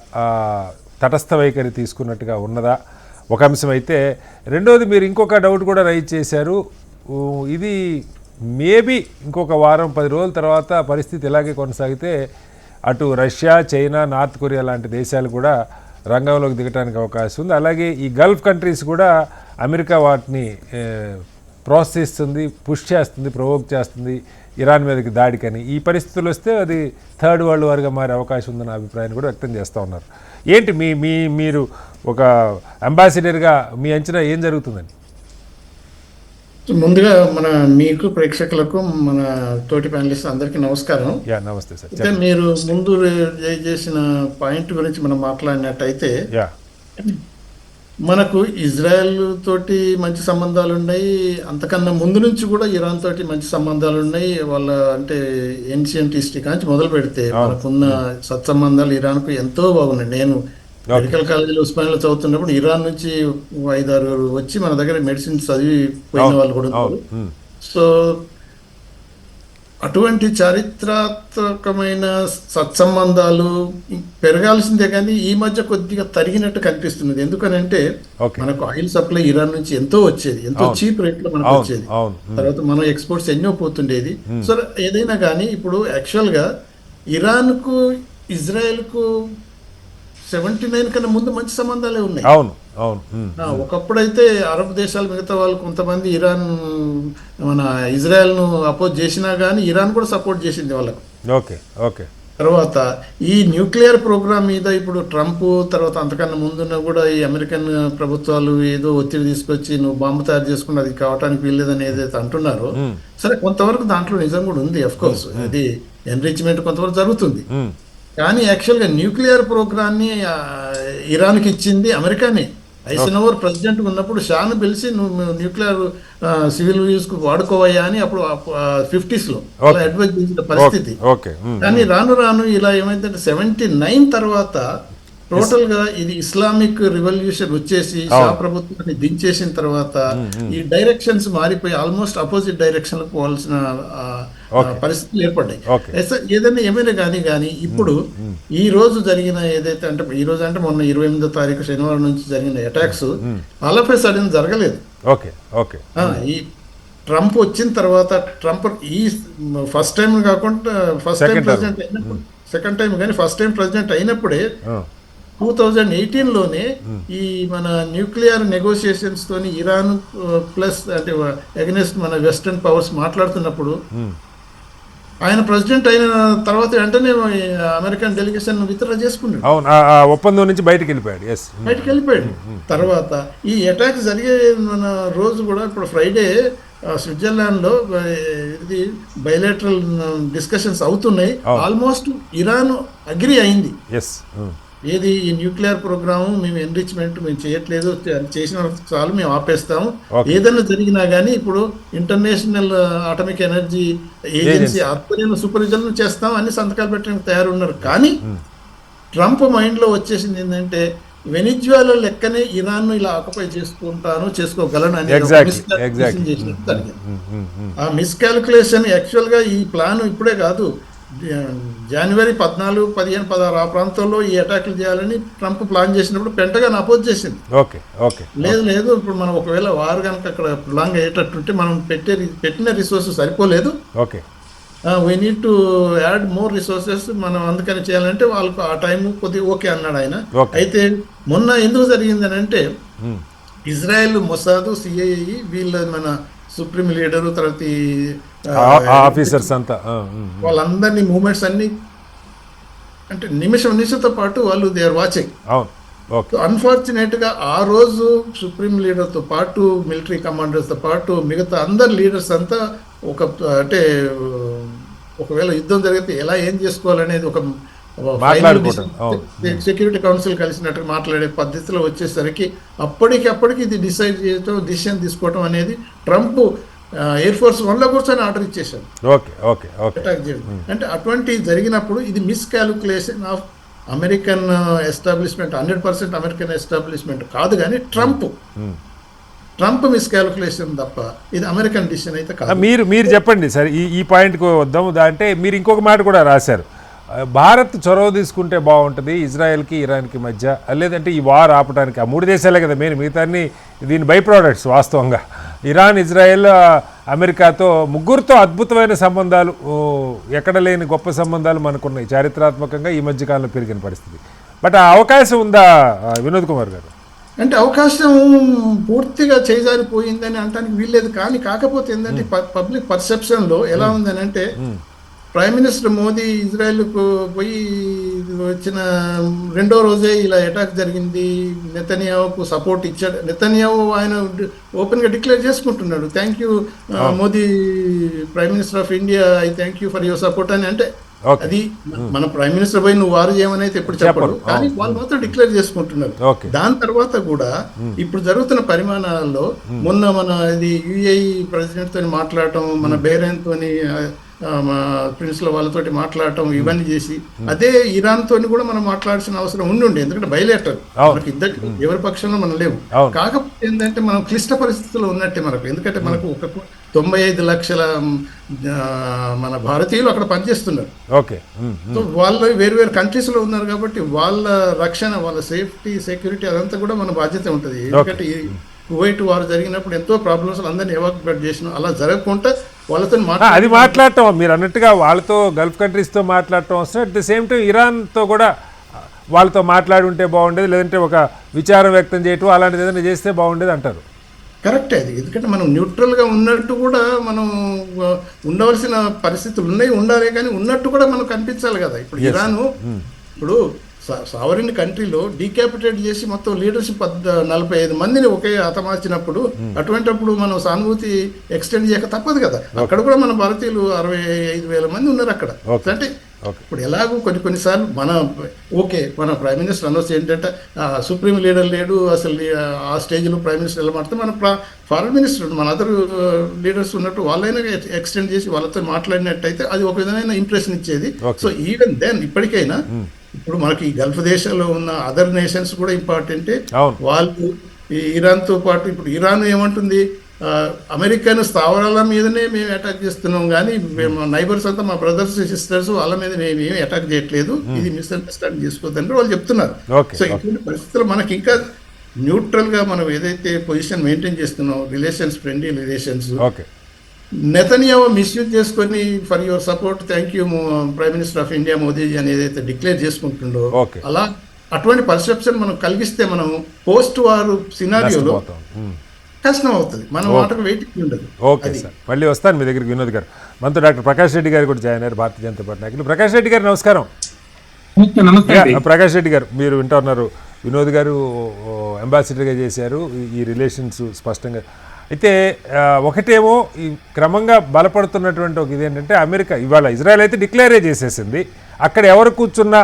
తటస్థ వైఖరి తీసుకున్నట్టుగా ఉన్నదా? ఒక అంశం అయితే, రెండోది మీరు ఇంకొక డౌట్ కూడా రైజ్ చేశారు. ఇది మేబీ ఇంకొక వారం 10 రోజుల తర్వాత పరిస్థితి ఇలాగే కొనసాగితే అటు రష్యా, చైనా, నార్త్ కొరియా లాంటి దేశాలు కూడా రంగంలోకి దిగడానికి అవకాశం ఉంది. అలాగే ఈ గల్ఫ్ కంట్రీస్ కూడా అమెరికా వాటిని ప్రోత్సహిస్తుంది, పుష్ చేస్తుంది, ప్రొవోక్ చేస్తుంది ఇరాన్ మీదకి దాడికని. ఈ పరిస్థితులు వస్తే అది థర్డ్ వరల్డ్ వార్గా మారే అవకాశం ఉందన్న అభిప్రాయాన్ని కూడా వ్యక్తం చేస్తూ ఉన్నారు. ఏంటి మీరు ఒక అంబాసిడర్గా మీ అంచనా ఏం జరుగుతుందని? ముందుగా మీకు ప్రేక్షకులకు, మన తోటి ప్యానలిస్ట్ అందరికీ నమస్కారం. నమస్తే సార్. అయితే మీరు ముందు చేసిన పాయింట్ గురించి మనం మాట్లాడినట్టయితే, మనకు ఇజ్రాయెల్ తోటి మంచి సంబంధాలు ఉన్నాయి. అంతకన్నా ముందు నుంచి కూడా ఇరాన్ తోటి మంచి సంబంధాలు ఉన్నాయి. వాళ్ళ అంటే ఏన్షియంట్ హిస్టరీ కాంచి మొదలు పెడితే మనకున్న సత్సంబంధాలు ఇరాన్కు ఎంతో బాగున్నాయి. నేను మెడికల్ కాలేజీలో ఉస్మానియాలో చదువుతున్నప్పుడు ఇరాన్ నుంచి 5-6 వచ్చి మన దగ్గర మెడిసిన్ చదివి పోయిన వాళ్ళు కూడా ఉన్నారు. సో అటువంటి చారిత్రాత్మకమైన సత్సంబంధాలు పెరగాల్సిందే, కానీ ఈ మధ్య కొద్దిగా తరిగినట్టు కనిపిస్తున్నది. ఎందుకనంటే మనకు ఆయిల్ సప్లై ఇరాన్ నుంచి ఎంతో వచ్చేది, ఎంతో చీప్ రేట్ లో మనకు వచ్చేది. తర్వాత మనం ఎక్స్పోర్ట్స్ ఎన్నో పోతుండేది. సో ఏదైనా కానీ ఇప్పుడు యాక్చువల్ గా ఇరాన్ కు, ఇజ్రాయెల్ కు 79 కన్నా ముందు మంచి సంబంధాలే ఉన్నాయి. ఒకప్పుడైతే అరబ్ దేశాలు, మిగతా వాళ్ళు కొంతమంది ఇరాన్, మన ఇజ్రాయెల్ ను అపోజ్ చేసినా గానీ ఇరాన్ కూడా సపోర్ట్ చేసింది వాళ్ళకు. తర్వాత ఈ న్యూక్లియర్ ప్రోగ్రామ్ మీద ఇప్పుడు ట్రంప్, తర్వాత అంతకన్నా ముందున్న కూడా ఈ అమెరికన్ ప్రభుత్వాలు ఏదో ఒత్తిడి తీసుకొచ్చి నువ్వు బాంబు తయారు చేసుకుని అది కావటానికి వీల్లేదని ఏదైతే అంటున్నారో, సరే కొంతవరకు దాంట్లో నిజం కూడా ఉంది. అఫ్ కోర్స్ అది ఎన్రిచ్మెంట్ కొంతవరకు జరుగుతుంది. కానీ యాక్చువల్గా న్యూక్లియర్ ప్రోగ్రామ్ని ఇరాన్కి ఇచ్చింది అమెరికానే. ఐసెనోవర్ ప్రెసిడెంట్ ఉన్నప్పుడు షాను పిలిచి నువ్వు న్యూక్లియర్ సివిల్ యూస్కు వాడుకోవయ్యా అని అప్పుడు 50s లో అడ్వైజ్ చేసిన పరిస్థితి. కానీ రాను రాను ఇలా ఏమైందంటే 79 తర్వాత టోటల్ గా ఇది ఇస్లామిక్ రివల్యూషన్ వచ్చేసి షా ప్రభుత్వాన్ని దించేసిన తర్వాత ఈ డైరెక్షన్స్ మారిపోయి ఆల్మోస్ట్ అపోజిట్ డైరెక్షన్ లో పోవాల్సిన పరిస్థితులు ఏర్పడ్డాయి. ఏమైనా కానీ ఇప్పుడు ఈ రోజు జరిగిన ఏదైతే అంటే ఈ రోజు అంటే మొన్న 28వ తారీఖు శనివారం నుంచి జరిగిన attacks all of a sudden జరగలేదు. ఈ ట్రంప్ వచ్చిన తర్వాత ట్రంప్ ఈ ఫస్ట్ టైం కాకుండా ఫస్ట్ టైం ప్రెసిడెంట్ అయినప్పుడు సెకండ్ టైం కానీ ఫస్ట్ టైం ప్రెసిడెంట్ అయినప్పుడే 2018లోనే ఈ మన న్యూక్లియర్ నెగోషియేషన్స్ తోని ఇరాన్ ప్లస్ అంటే అగెన్స్ట్ మన వెస్టర్న్ పవర్స్ మాట్లాడుతున్నప్పుడు ఆయన ప్రెసిడెంట్ అయిన తర్వాత వెంటనే అమెరికన్ డెలిగేషన్ విత్డ్రా చేసుకున్నాడు. ఒప్పందం నుంచి బయటకు వెళ్ళిపోయాడు. తర్వాత ఈ అటాక్ జరిగే మన రోజు కూడా ఇప్పుడు ఫ్రైడే స్విట్జర్లాండ్ లో ఇది బయలేటరల్ డిస్కషన్స్ అవుతున్నాయి. ఆల్మోస్ట్ ఇరాన్ అగ్రి అయింది. ఏది ఈ న్యూక్లియర్ ప్రోగ్రాము మేము ఎన్రిచ్మెంట్ మేము చేయట్లేదు, చేసిన చాలు మేము ఆపేస్తాము, ఏదైనా జరిగినా కానీ ఇప్పుడు ఇంటర్నేషనల్ అటామిక్ ఎనర్జీ ఏజెన్సీ ఆధ్వర్యంలో సూపర్విజన్ చేస్తాం అన్ని సంతకాలు పెట్టడానికి తయారున్నారు. కానీ ట్రంప్ మైండ్ లో వచ్చేసింది ఏంటంటే వెనిజువేలా లెక్కనే ఇరాన్ ఇలా ఆక్యుపై చేసుకోగలను అనేది ఆ మిస్కాల్కులేషన్. యాక్చువల్ గా ఈ ప్లాన్ ఇప్పుడే కాదు, జనవరి 14, 15, 16 ఆ ప్రాంతంలో ఈ అటాక్లు చేయాలని ట్రంప్ ప్లాన్ చేసినప్పుడు పెంటగాన్ అపోజ్ చేసింది. లేదు ఇప్పుడు మనం ఒకవేళ వారు కనుక అక్కడ ప్లాన్ అయ్యేటట్టుంటే మనం పెట్టిన రిసోర్సెస్ సరిపోలేదు, we need to add more resources, మనం అందుకని చేయాలంటే వాళ్ళకు ఆ టైం కొద్దిగా ఓకే అన్నాడు ఆయన. అయితే మొన్న ఎందుకు జరిగిందని అంటే ఇజ్రాయెల్ మొసాదు సిఐఏ వీళ్ళ మన సుప్రీం లీడరు తర్వాత ఆఫీసర్స్ అంతా వాళ్ళందరినీ మూమెంట్స్ అన్ని అంటే నిమిషంతో పాటు వాళ్ళు దే ఆర్ వాచింగ్. అన్ఫార్చునేట్ గా ఆ రోజు సుప్రీం లీడర్ తో పాటు మిలిటరీ కమాండర్స్ తో పాటు మిగతా అందరు లీడర్స్ అంతా ఒక అంటే ఒకవేళ యుద్ధం జరిగితే ఎలా ఏం చేసుకోవాలనేది ఒక సెక్యూరిటీ కౌన్సిల్ కలిసినట్టు మాట్లాడే పద్ధతిలో వచ్చేసరికి అప్పటికి ఇది డిసిషన్ తీసుకోవడం అనేది ట్రంప్ ఎయిర్ ఫోర్స్ 1లో కూర్చొని ఆర్డర్ ఇచ్చేసాడు అటాక్ చేయడం. అంటే అటువంటి జరిగినప్పుడు ఇది miscalculation of American establishment, 100% American establishment కాదు కానీ ట్రంప్ మిస్కాల్కులేషన్ తప్ప ఇది అమెరికన్ డిసిషన్ అయితే కాదు. మీరు చెప్పండి సార్ ఈ పాయింట్కి వద్దాము. అంటే మీరు ఇంకొక మాట కూడా రాశారు, భారత్ చొరవ తీసుకుంటే బాగుంటుంది ఇజ్రాయెల్కి ఇరాన్కి మధ్య, లేదంటే ఈ వార్ ఆపడానికి. ఆ 3 దేశాలే కదా మెయిన్, మిగతాన్ని దీని బై ప్రోడక్ట్స్. వాస్తవంగా ఇరాన్, ఇజ్రాయెల్, అమెరికాతో ముగ్గురితో అద్భుతమైన సంబంధాలు, ఎక్కడ లేని గొప్ప సంబంధాలు మనకున్నాయి చారిత్రాత్మకంగా ఈ మధ్యకాలంలో పెరిగిన పరిస్థితి. బట్ ఆ అవకాశం ఉందా వినోద్ కుమార్ గారు? అంటే అవకాశం పూర్తిగా చేజారిపోయిందని అనడానికి వీల్లేదు. కానీ కాకపోతే ఏంటంటే పబ్లిక్ పర్సెప్షన్లో ఎలా ఉందని అంటే ప్రైమ్ మినిస్టర్ మోదీ ఇజ్రాయెల్కు పోయి వచ్చిన 2వ రోజే ఇలా అటాక్ జరిగింది, నెతన్యాహుకు సపోర్ట్ ఇచ్చాడు. నెతన్యాహు ఆయన ఓపెన్ గా డిక్లేర్ చేసుకుంటున్నాడు, thank you Modi prime minister of India, I thank you for your support అని. అంటే అది మన ప్రైమ్ మినిస్టర్ పోయి నువ్వు వారు చేయమని అయితే ఎప్పుడు చెప్పడు, కానీ వాళ్ళు మాత్రం డిక్లేర్ చేసుకుంటున్నారు. దాని తర్వాత కూడా ఇప్పుడు జరుగుతున్న పరిమాణాల్లో మొన్న మన ఇది యుఏఈ ప్రెసిడెంట్ తోని మాట్లాడటం, మన బెహ్రెయిన్ తోని ప్రిన్స్ల వాళ్ళతోటి మాట్లాడటం, ఇవన్నీ చేసి అదే ఇరాన్ తోని కూడా మనం మాట్లాడాల్సిన అవసరం ఉండి, ఎందుకంటే బయలేటర్ మనకి ఇద్దరికి ఎవరి పక్షంలో మనం లేవు. కాకపోతే ఏంటంటే మనం క్లిష్ట పరిస్థితుల్లో ఉన్నట్టే మనకు, ఎందుకంటే మనకు ఒక 95 లక్షల మన భారతీయులు అక్కడ పనిచేస్తున్నారు. సో వాళ్ళు వేరు కంట్రీస్ లో ఉన్నారు కాబట్టి వాళ్ళ రక్షణ, వాళ్ళ సేఫ్టీ, సెక్యూరిటీ అదంతా కూడా మన బాధ్యత ఉంటుంది. ఎందుకంటే కువైట్ వారు జరిగినప్పుడు ఎంతో ప్రాబ్లమ్స్ అందరినీ ఎవాక్యుపేట్ చేసినాం, అలా జరగకుండా వాళ్ళతో అది మాట్లాడటం మీరు అన్నట్టుగా వాళ్ళతో గల్ఫ్ కంట్రీస్తో మాట్లాడటం వస్తుంది. అట్ ది సేమ్ టైం ఇరాన్తో కూడా వాళ్ళతో మాట్లాడి ఉంటే బాగుండేది, లేదంటే ఒక విచారం వ్యక్తం చేయటం అలాంటిది ఏదైనా చేస్తే బాగుండేది అంటారు. కరెక్టే అది, ఎందుకంటే మనం న్యూట్రల్గా ఉన్నట్టు కూడా మనం ఉండవలసిన పరిస్థితులు ఉండాలి, కానీ ఉన్నట్టు కూడా మనకు కనిపించాలి కదా. ఇప్పుడు ఇరాను ఇప్పుడు సావరిన్ కంట్రీలో డీక్యాపిటేట్ చేసి మొత్తం లీడర్షిప్ 45 మందిని ఒకే హతమార్చినప్పుడు అటువంటిప్పుడు మనం సానుభూతి ఎక్స్టెండ్ చేయక తప్పదు కదా. అక్కడ కూడా మన భారతీయులు 65,000 మంది ఉన్నారు అక్కడ. అంటే ఇప్పుడు ఎలాగో కొన్నిసార్లు మన ప్రైమ్ మినిస్టర్ అనౌన్స్ ఏంటంటే సుప్రీం లీడర్ లేడు, అసలు ఆ స్టేజ్లో ప్రైమ్ మినిస్టర్ ఎలా మాట్లాడితే మన ఫారెన్ మినిస్టర్ మన అదర్ లీడర్స్ ఉన్నట్టు వాళ్ళైనా ఎక్స్టెండ్ చేసి వాళ్ళతో మాట్లాడినట్టయితే అది ఒక విధమైన ఇంప్రెషన్ ఇచ్చేది. సో ఈవెన్ దెన్ ఇప్పటికైనా ఇప్పుడు మనకి ఈ గల్ఫ్ దేశాల్లో ఉన్న అదర్ నేషన్స్ కూడా ఇంపార్టెంటే. అవును. వాళ్ళు ఈ ఇరాన్తో పాటు ఇప్పుడు ఇరాన్ ఏమంటుంది, అమెరికన్ స్థావరాల మీదనే మేము అటాక్ చేస్తున్నాం కానీ మేము నైబర్స్ అంతా మా బ్రదర్స్ సిస్టర్స్ వాళ్ళ మీద మేము ఏమి అటాక్ చేయట్లేదు, ఇది మిస్అండర్స్టాండింగ్ చేసుకోవద్దని వాళ్ళు చెప్తున్నారు. సో ఇటువంటి పరిస్థితుల్లో మనకి ఇంకా న్యూట్రల్ గా మనం ఏదైతే పొజిషన్ మెయింటైన్ చేస్తున్నాం, relations, friendly relations, Netanyahu misuse చేసుకొని for your support thank you prime minister of India Modiji అని ఏదైతే డిక్లేర్ చేసుకుంటుండో అలా అటువంటి పర్సెప్షన్ మనం కలిగిస్తే మనం పోస్ట్ వార్ సినారియోలో కష్టం అవుతుంది, మన మాటకు వెయిటింగ్ ఉండదు. ఓకే సార్, మళ్ళీ వస్తాను మీ దగ్గరికి వినోద్ గారు. మనతో డాక్టర్ ప్రకాష్ రెడ్డి గారు కూడా జాయిన్ అయ్యారు, భారతీయ జనతా పార్టీ నాయకులు. ప్రకాష్ రెడ్డి గారు నమస్కారం. ప్రకాష్ రెడ్డి గారు మీరు వింటున్నారు, వినోద్ గారు అంబాసిడర్గా చేశారు, ఈ రిలేషన్స్ స్పష్టంగా అయితే ఒకటేమో ఈ క్రమంగా బలపడుతున్నటువంటి ఒక ఇదేంటంటే అమెరికా ఇవాళ ఇజ్రాయెల్ అయితే డిక్లేరే చేసేసింది అక్కడ ఎవరు కూర్చున్నా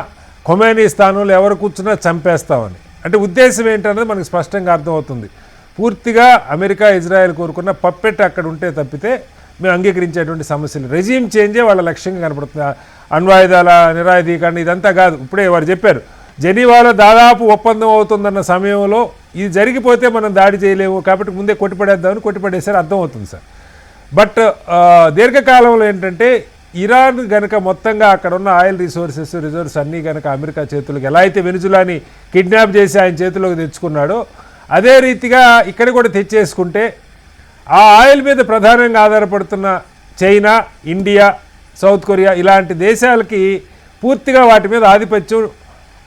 ఖొమైనీ స్థానంలో ఎవరు కూర్చున్నా చంపేస్తామని. అంటే ఉద్దేశం ఏంటన్నది మనకు స్పష్టంగా అర్థమవుతుంది. పూర్తిగా అమెరికా ఇజ్రాయెల్ కోరుకున్న పప్పెట్ అక్కడ ఉంటే తప్పితే మేము అంగీకరించేటువంటి సమస్యలు, రెజీమ్ చేంజే వాళ్ళ లక్ష్యంగా కనపడుతుంది. అణ్వాయుధాల నిరాయుధీకరణ ఇదంతా కాదు. ఇప్పుడే వారు చెప్పారు జెనీవాలో దాదాపు ఒప్పందం అవుతుందన్న సమయంలో ఇది జరిగిపోతే మనం దాడి చేయలేము కాబట్టి ముందే కొట్టిపడేద్దామని కొట్టిపడేసారు, అర్థమవుతుంది సార్. బట్ దీర్ఘకాలంలో ఏంటంటే ఇరాన్ కనుక మొత్తంగా అక్కడ ఉన్న ఆయిల్ రిజర్వ్స్ అన్నీ కనుక అమెరికా చేతులకు ఎలా అయితే వెనుజులాని కిడ్నాప్ చేసి ఆయన చేతిలోకి తెచ్చుకున్నాడో అదే రీతిగా ఇక్కడ కూడా తెచ్చేసుకుంటే ఆ ఆయిల్ మీద ప్రధానంగా ఆధారపడుతున్న చైనా, ఇండియా, సౌత్ కొరియా ఇలాంటి దేశాలకి పూర్తిగా వాటి మీద ఆధిపత్యం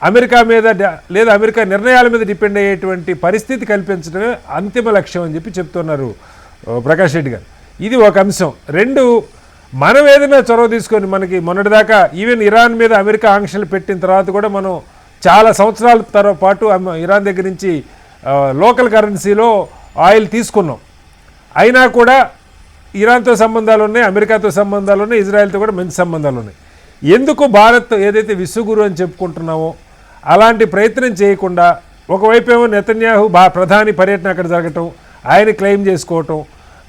అమెరికా మీద లేదా అమెరికా నిర్ణయాల మీద డిపెండ్ అయ్యేటువంటి పరిస్థితి కల్పించడమే అంతిమ లక్ష్యం అని చెప్పి చెప్తున్నారు ప్రకాష్ రెడ్డి గారు. ఇది ఒక అంశం. రెండు, మనం ఏదైనా చొరవ తీసుకొని మనకి మొన్నటిదాకా ఈవెన్ ఇరాన్ మీద అమెరికా ఆంక్షలు పెట్టిన తర్వాత కూడా మనం చాలా సంవత్సరాల పాటు ఇరాన్ దగ్గర నుంచి లోకల్ కరెన్సీలో ఆయిల్ తీసుకున్నాం. అయినా కూడా ఇరాన్తో సంబంధాలు ఉన్నాయి, అమెరికాతో సంబంధాలు ఉన్నాయి, ఇజ్రాయెల్తో కూడా మంచి సంబంధాలు ఉన్నాయి. ఎందుకు భారత్ ఏదైతే విశ్వగురు అని చెప్పుకుంటున్నామో అలాంటి ప్రయత్నం చేయకుండా ఒకవైపు ఏమో నెతన్యాహు ప్రధాని పర్యటన అక్కడ జరగటం, ఆయన క్లెయిమ్ చేసుకోవటం,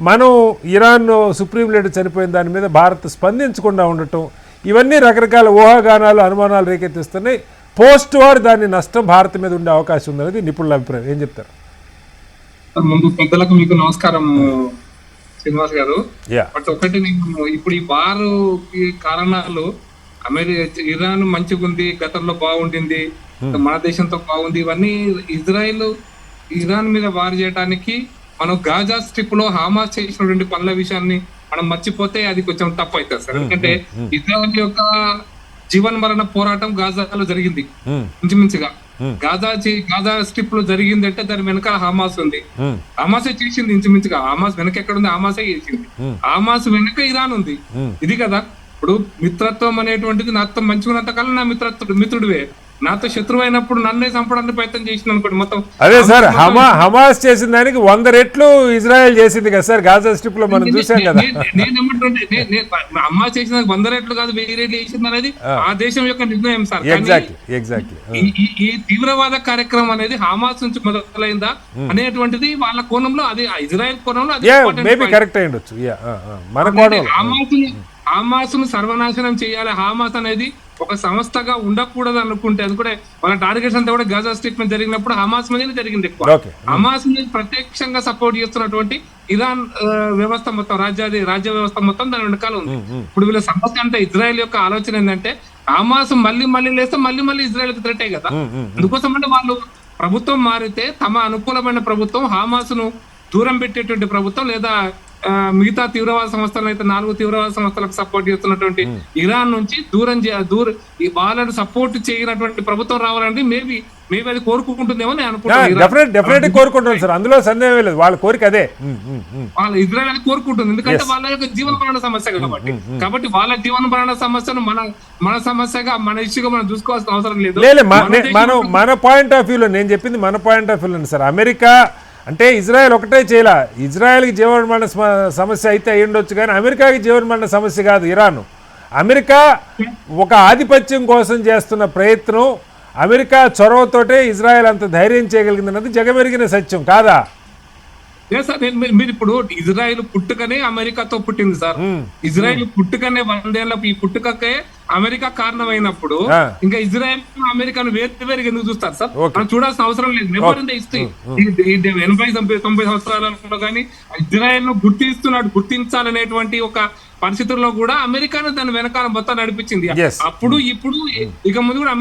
మనం ఇరాన్ సుప్రీం లీడర్ చనిపోయిన దాని మీద భారత్ స్పందించకుండా ఉండటం, ఇవన్నీ రకరకాల ఊహాగానాలు, అనుమానాలు రేకెత్తిస్తున్నాయి. పోస్ట్ వార్ దాని నష్టం భారత్ మీద ఉండే అవకాశం ఉందనేది నిపుణుల అభిప్రాయం. ఏం చెప్తారు? ముందు పెద్దలకు మీకు నమస్కారం శ్రీనివాస్ గారు. బట్ ఒకటి నేను ఇప్పుడు ఈ వారు కారణాలు ఇరాన్ మంచిగా ఉంది, గతంలో బాగుండింది, మన దేశంతో బాగుంది, ఇవన్నీ ఇరాన్ మీద వారు చేయడానికి మనం గాజా స్ట్రిప్ లో హమాస్ చేసినటువంటి పనుల విషయాన్ని మనం మర్చిపోతే అది కొంచెం తప్పు అవుతుంది సార్. ఎందుకంటే ఇజ్రాయెల్ యొక్క జీవన్ మరణ పోరాటం గాజాలో జరిగింది ఇంచుమించుగా. గాజా స్ట్రిప్ లో జరిగింది అంటే దాని వెనకాల హమాస్ ఉంది, హమాసే చేసింది ఇంచుమించుగా. హమాస్ వెనక ఎక్కడ ఉంది? హమాసే చేసింది. హమాస్ వెనక ఇరాన్ ఉంది. ఇది కదా ఇప్పుడు మిత్రత్వం అనేటువంటిది నాతో మంచిగా ఉన్నంత కాలం నా మిత్రుడివే, నాతో శత్రువు అయినప్పుడు నన్నే చంపడానికి ప్రయత్నం చేసింది అనుకోండి మొత్తం. అదే సార్, హమాస్ చేసిన దానికి 100 రెట్లు ఇజ్రాయెల్ చేసింది కదా సార్ గాజా స్ట్రిప్ లో మనం చూసాం కదా. నేనేమంటుంటే హమాస్ చేసిన 100 రెట్లు కాదు 1000 రెట్లు చేసింది అనేది ఆ దేశం యొక్క నిర్ణయం సార్. ఈ తీవ్రవాద కార్యక్రమం అనేది హమాస్ నుంచి మొదలైందా అనేటువంటిది వాళ్ళ కోణంలో, అది ఇజ్రాయెల్ కోణంలో హమాస్ ను సర్వనాశనం చేయాలి. హమాస్ అనేది ఒక సంస్థగా ఉండకూడదు అనుకుంటే అది కూడా వాళ్ళ టార్గెట్స్ అంతా కూడా గాజా స్ట్రిప్ మీద జరిగినప్పుడు హమాస్ మీద జరిగింది ఎక్కువ. హమాస్ మీద ప్రత్యక్షంగా సపోర్ట్ చేస్తున్నటువంటి ఇరాన్ వ్యవస్థ మొత్తం, రాజ్య వ్యవస్థ మొత్తం దాని వెనకాల ఉంది. ఇప్పుడు వీళ్ళ సమస్య అంటే ఇజ్రాయెల్ యొక్క ఆలోచన ఏంటంటే హమాస్ మళ్ళీ లేస్తే మళ్ళీ ఇజ్రాయెల్ కి థ్రెట్ కదా. అందుకోసం అంటే వాళ్ళు ప్రభుత్వం మారితే తమ అనుకూలమైన ప్రభుత్వం హమాస్ ను దూరం పెట్టేటువంటి ప్రభుత్వం, లేదా మిగతా తీవ్రవాద సంస్థలను అయితే 4 తీవ్రవాద సంస్థలకు సపోర్ట్ చేస్తున్నటువంటి ఇరాన్ నుంచి వాళ్ళని సపోర్ట్ చేయనటువంటి ప్రభుత్వం రావాలంటే మేబీ అది కోరుకుంటుందేమో నేను అనుకుంటున్నాను. కోరుకుంటున్నాను సార్, అందులో సందేహం లేదు. వాళ్ళ కోరిక అదే, వాళ్ళ ఇజ్రాయెల్ అది కోరుకుంటుంది. ఎందుకంటే వాళ్ళ యొక్క జీవన మరణ సమస్య కాబట్టి వాళ్ళ జీవన మరణ సమస్యను మన సమస్యగా, మన ఇష్యూగా మనం చూసుకోవాల్సిన అవసరం లేదు. మన పాయింట్ ఆఫ్ వ్యూలో నేను చెప్పింది మన పాయింట్ ఆఫ్ వ్యూలో సార్. అమెరికా అంటే ఇజ్రాయెల్ ఒకటే చేయాల, ఇజ్రాయెల్కి జీవనమరణ సమస్య అయితే అయ్యుండొచ్చు కానీ అమెరికాకి జీవనమరణ సమస్య కాదు. ఇరాన్, అమెరికా ఒక ఆధిపత్యం కోసం చేస్తున్న ప్రయత్నం, అమెరికా చొరవతోటే ఇజ్రాయెల్ అంత ధైర్యం చేయగలిగిందన్నది జగమెరిగిన సత్యం కాదా? లేదు సార్, మీరు ఇప్పుడు ఇజ్రాయెల్ పుట్టుకనే అమెరికాతో పుట్టింది సార్. ఇజ్రాయెల్ పుట్టుకనే 100 ఏళ్ళ ఈ పుట్టుకకే అమెరికా కారణమైనప్పుడు ఇంకా ఇజ్రాయెల్ అమెరికాను వేరుగా ఎందుకు చూస్తారు సార్? మనం చూడాల్సిన అవసరం లేదు. నెవర్ ఇన్ ద హిస్టరీ 80-90 సంవత్సరాలలో కానీ ఇజ్రాయెల్ ను గుర్తించాలనేటువంటి ఒక పరిస్థితుల్లో కూడా అమెరికాను దాని వెనకాల మొత్తం నడిపించింది. అప్పుడు ఇప్పుడు ఇక ముందు కూడా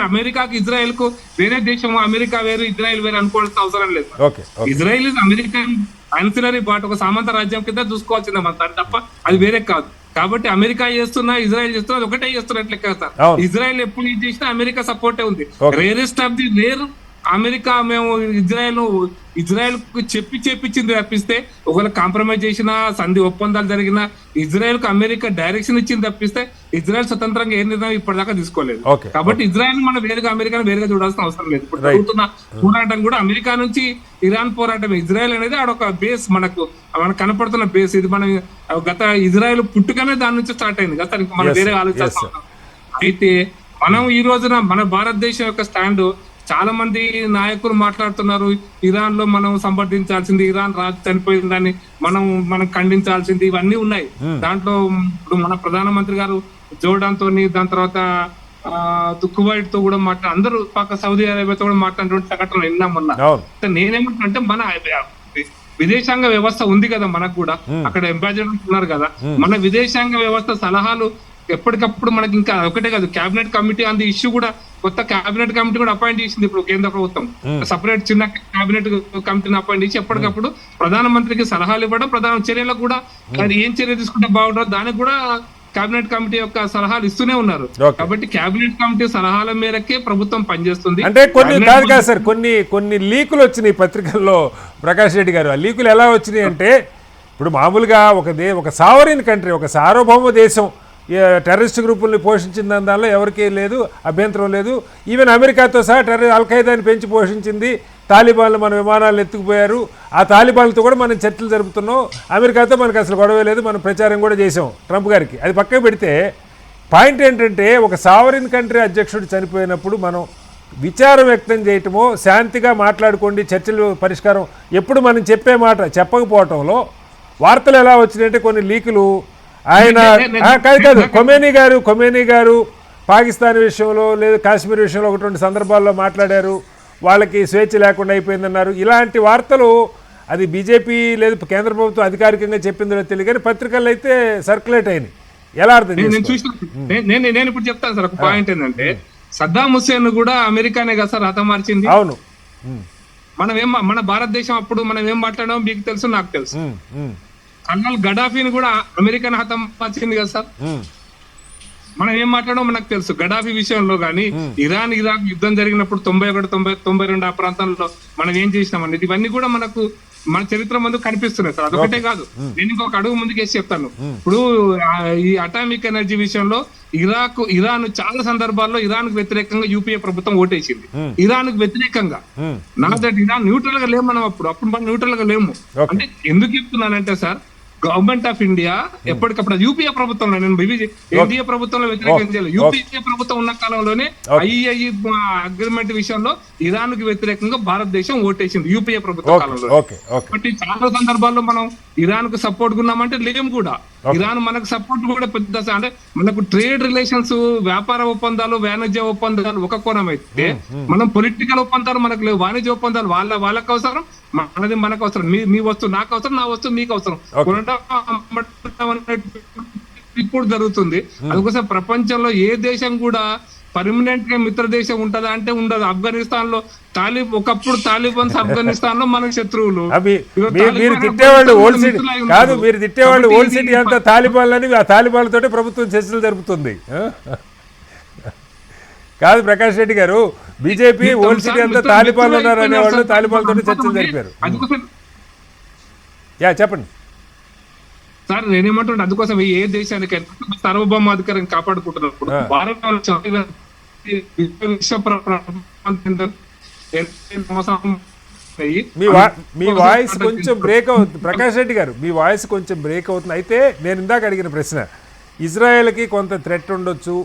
అమెరికాకి ఇజ్రాయెల్ కు వేరే దేశం, అమెరికా వేరు ఇజ్రాయెల్ వేరు అనుకోవాల్సిన అవసరం లేదు. Israel is American ancillary part, ఒక సామంత రాజ్యం కింద చూసుకోవాల్సిందే మన దాన్ని తప్ప అది వేరే కాదు. కాబట్టి అమెరికా చేస్తున్నా ఇజ్రాయెల్ చేస్తున్నా అది ఒకటే చేస్తున్నట్లే కదా సార్. ఇజ్రాయెల్ ఎప్పుడు ఏం చేసినా అమెరికా సపోర్టే ఉంది. Rarest of the rare America మేము ఇజ్రాయెల్ కు చెప్పించింది తప్పిస్తే, ఒకవేళ కాంప్రమైజ్ చేసిన సంధి ఒప్పందాలు జరిగిన ఇజ్రాయెల్ కు అమెరికా డైరెక్షన్ ఇచ్చింది తప్పిస్తే ఇజ్రాయెల్ స్వతంత్రంగా ఏ నిర్ణయం ఇప్పటిదాకా తీసుకోలేదు. కాబట్టి ఇజ్రాయెల్ మనం వేరుగా అమెరికాను వేరుగా చూడాల్సిన అవసరం లేదు. ఇప్పుడు జరుగుతున్న పోరాటం కూడా అమెరికా నుంచి ఇరాన్ పోరాటం. ఇజ్రాయెల్ అనేది ఆడొక బేస్, మనకు కనపడుతున్న బేస్. ఇది మనం గత ఇజ్రాయెల్ పుట్టుకనే దాని నుంచి స్టార్ట్ అయింది కదా, ఇంకా మనం వేరే ఆలోచిస్తాం. అయితే మనం ఈ రోజున మన భారతదేశం యొక్క స్టాండ్ చాలా మంది నాయకులు మాట్లాడుతున్నారు, ఇరాన్ లో మనం సంప్రదించాల్సింది, ఇరాన్ రాజు చనిపోయిందని మనం ఖండించాల్సింది, ఇవన్నీ ఉన్నాయి. దాంట్లో ఇప్పుడు మన ప్రధానమంత్రి గారు జోర్డాన్ తోని, దాని తర్వాత కువైట్ తో కూడా అందరూ పక్క సౌదీ అరేబియాతో కూడా మాట్లాడినటువంటి సంఘటనలు విన్నాం మొన్న. నేనేమంటున్నా మన విదేశాంగ వ్యవస్థ ఉంది కదా మనకు కూడా, అక్కడ అంబాసిడర్ ఉన్నారు కదా, మన విదేశాంగ వ్యవస్థ సలహాలు ఎప్పటికప్పుడు మనకి, ఇంకా ఒకటే కాదు, కేబినెట్ కమిటీ అంది ఇష్యూ కూడా, కొత్త కేబినెట్ కమిటీ కూడా అపాయింట్ చేసింది ఇప్పుడు కేంద్ర ప్రభుత్వం. సపరేట్ చిన్న కేబినెట్ కమిటీని అపాయింట్ చేసి ఎప్పటికప్పుడు ప్రధానమంత్రికి సలహాలు ఇవ్వడం, ప్రధాన చర్యలకు కూడా ఏం చర్య తీసుకుంటే బాగుంటుందో దానికి కూడా కేబినెట్ కమిటీ యొక్క సలహాలు ఇస్తూనే ఉన్నారు. కాబట్టి కేబినెట్ కమిటీ సలహాల మేరకే ప్రభుత్వం పనిచేస్తుంది. అంటే కొన్ని లీకులు వచ్చినాయి పత్రికల్లో ప్రకాష్ రెడ్డి గారు. ఆ లీకులు ఎలా వచ్చినాయి అంటే, ఇప్పుడు మామూలుగా ఒక సావరిన్ కంట్రీ, ఒక సార్వభౌమ దేశం టెర్రరిస్ట్ గ్రూపుల్ని పోషించిన దానిలో ఎవరికీ లేదు, అభ్యంతరం లేదు. ఈవెన్ అమెరికాతో సహా అల్ఖైదాని పెంచి పోషించింది. తాలిబాన్లు మన విమానాలు ఎత్తుకుపోయారు, ఆ తాలిబాన్లతో కూడా మనం చర్చలు జరుపుతున్నాం. అమెరికాతో మనకు అసలు గొడవ లేదు, మనం ప్రచారం కూడా చేసాం ట్రంప్ గారికి. అది పక్కకు పెడితే పాయింట్ ఏంటంటే, ఒక సావరిన్ కంట్రీ అధ్యక్షుడు చనిపోయినప్పుడు మనం విచారం వ్యక్తం చేయటమో, శాంతిగా మాట్లాడుకోండి, చర్చలు పరిష్కారం ఎప్పుడు మనం చెప్పే మాట చెప్పకపోవటంలో వార్తలు ఎలా వచ్చినాయంటే, కొన్ని లీకులు ఆయన కాదు ఖొమేనీ గారు పాకిస్తాన్ విషయంలో లేదు కాశ్మీర్ విషయంలో 1-2 సందర్భాల్లో మాట్లాడారు, వాళ్ళకి స్వేచ్ఛ లేకుండా అయిపోయిందన్నారు. ఇలాంటి వార్తలు అది బీజేపీ లేదు కేంద్ర ప్రభుత్వం అధికారికంగా చెప్పిందో తెలియదు, కానీ పత్రికల్లో అయితే సర్క్యులేట్ అయినాయి. ఎలా అర్థం నేను ఇప్పుడు చెప్తాను సార్. ఒక పాయింట్ ఏంటంటే, సద్దాం హుస్సేన్ కూడా అమెరికానే కదా సార్ హతమార్చింది. అవును, మన భారతదేశం అప్పుడు మనం ఏం మాట్లాడామో మీకు తెలుసు, నాకు తెలుసు. కర్నల్ గడాఫీని కూడా అమెరికన్ హతమార్చింది కదా సార్. మనం ఏం మాట్లాడో మనకు తెలుసు. గడాఫీ విషయంలో గానీ, ఇరాన్ ఇరాక్ యుద్ధం జరిగినప్పుడు 91-92 ఆ ప్రాంతంలో మనం ఏం చేసినామనేది ఇవన్నీ కూడా మనకు మన చరిత్ర ముందు కనిపిస్తున్నాయి సార్. అదొకటే కాదు, నేను ఇంకొక అడుగు ముందుకేసి చెప్తాను. ఇప్పుడు ఈ అటామిక్ ఎనర్జీ విషయంలో ఇరాన్ చాలా సందర్భాల్లో ఇరాన్ కు వ్యతిరేకంగా యూపీఏ ప్రభుత్వం ఓటేసింది. ఇరాన్ కు వ్యతిరేకంగా, నా దట్ ఇరాన్ న్యూట్రల్ గా లేము మనం అప్పుడు మనం న్యూట్రల్ గా లేము. అంటే ఎందుకు చెప్తున్నానంటే సార్, గవర్నమెంట్ ఆఫ్ ఇండియా ఎప్పటికప్పుడు యూపీఏ ప్రభుత్వంలో, నేను ఎన్డీఏ ప్రభుత్వంలో వ్యతిరేకించాలి, యూపీఏ ప్రభుత్వం ఉన్న కాలంలోనే ఐఈఐ అగ్రిమెంట్ విషయంలో ఇరాన్ కు వ్యతిరేకంగా భారతదేశం ఓటేసింది యూపీఏ ప్రభుత్వం కాలంలో. కాబట్టి చాలా సందర్భాల్లో మనం ఇరాన్ కు సపోర్ట్ ఉన్నామంటే లేము కూడా. ఇరాన్ మనకు సపోర్ట్ కూడా పెద్ద, అంటే మనకు ట్రేడ్ రిలేషన్స్, వ్యాపార ఒప్పందాలు, వాణిజ్య ఒప్పందాలు ఒక కోణం అయితే, మనం పొలిటికల్ ఒప్పందాలు మనకు లేవు, వాణిజ్య ఒప్పందాలు వాళ్ళకి అవసరం, మనది మనకు అవసరం, మీ వస్తువు నాకు అవసరం, నా వస్తువు మీకు అవసరం, ఇప్పుడు జరుగుతుంది. అందుకోసం ప్రపంచంలో ఏ దేశం కూడా పర్మనెంట్ గా మిత్ర దేశం ఉంటదా అంటే ఉండదు. ఆఫ్ఘనిస్తాన్ లో ఒకప్పుడు తాలిబాన్స్ ఆఫ్ఘనిస్తాన్ లో మనకు శత్రువులు. మీరు తిట్టేవాళ్ళు ఓల్డ్ సిటీ కాదు, మీరు తిట్టేవాళ్ళు ఓల్డ్ సిటీ అంతా తాలిబాన్లని, ఆ తాలిబాన్లతోటే ప్రభుత్వం చర్చలు జరుపుతుంది కాదు ప్రకాష్ రెడ్డి గారు. బీజేపీ ఓల్డ్ సిటీ అంతా తాలిబాన్లు ఉన్నారు అనేవాళ్ళు తాలిబాన్లతో చర్చలు జరిపారు. చెప్పండి సార్, నేనేమంటున్నా, అందుకోసం ఏ దేశానికి సార్వభౌమాధికారం కాపాడుకుంటున్నప్పుడు మీ వాయిస్ కొంచెం బ్రేక్ అవుతుంది ప్రకాష్ రెడ్డి గారు, మీ వాయిస్ కొంచెం బ్రేక్ అవుతుంది. అయితే నేను ఇందాక అడిగిన ప్రశ్న, ఇజ్రాయెల్కి కొంత థ్రెట్ ఉండొచ్చు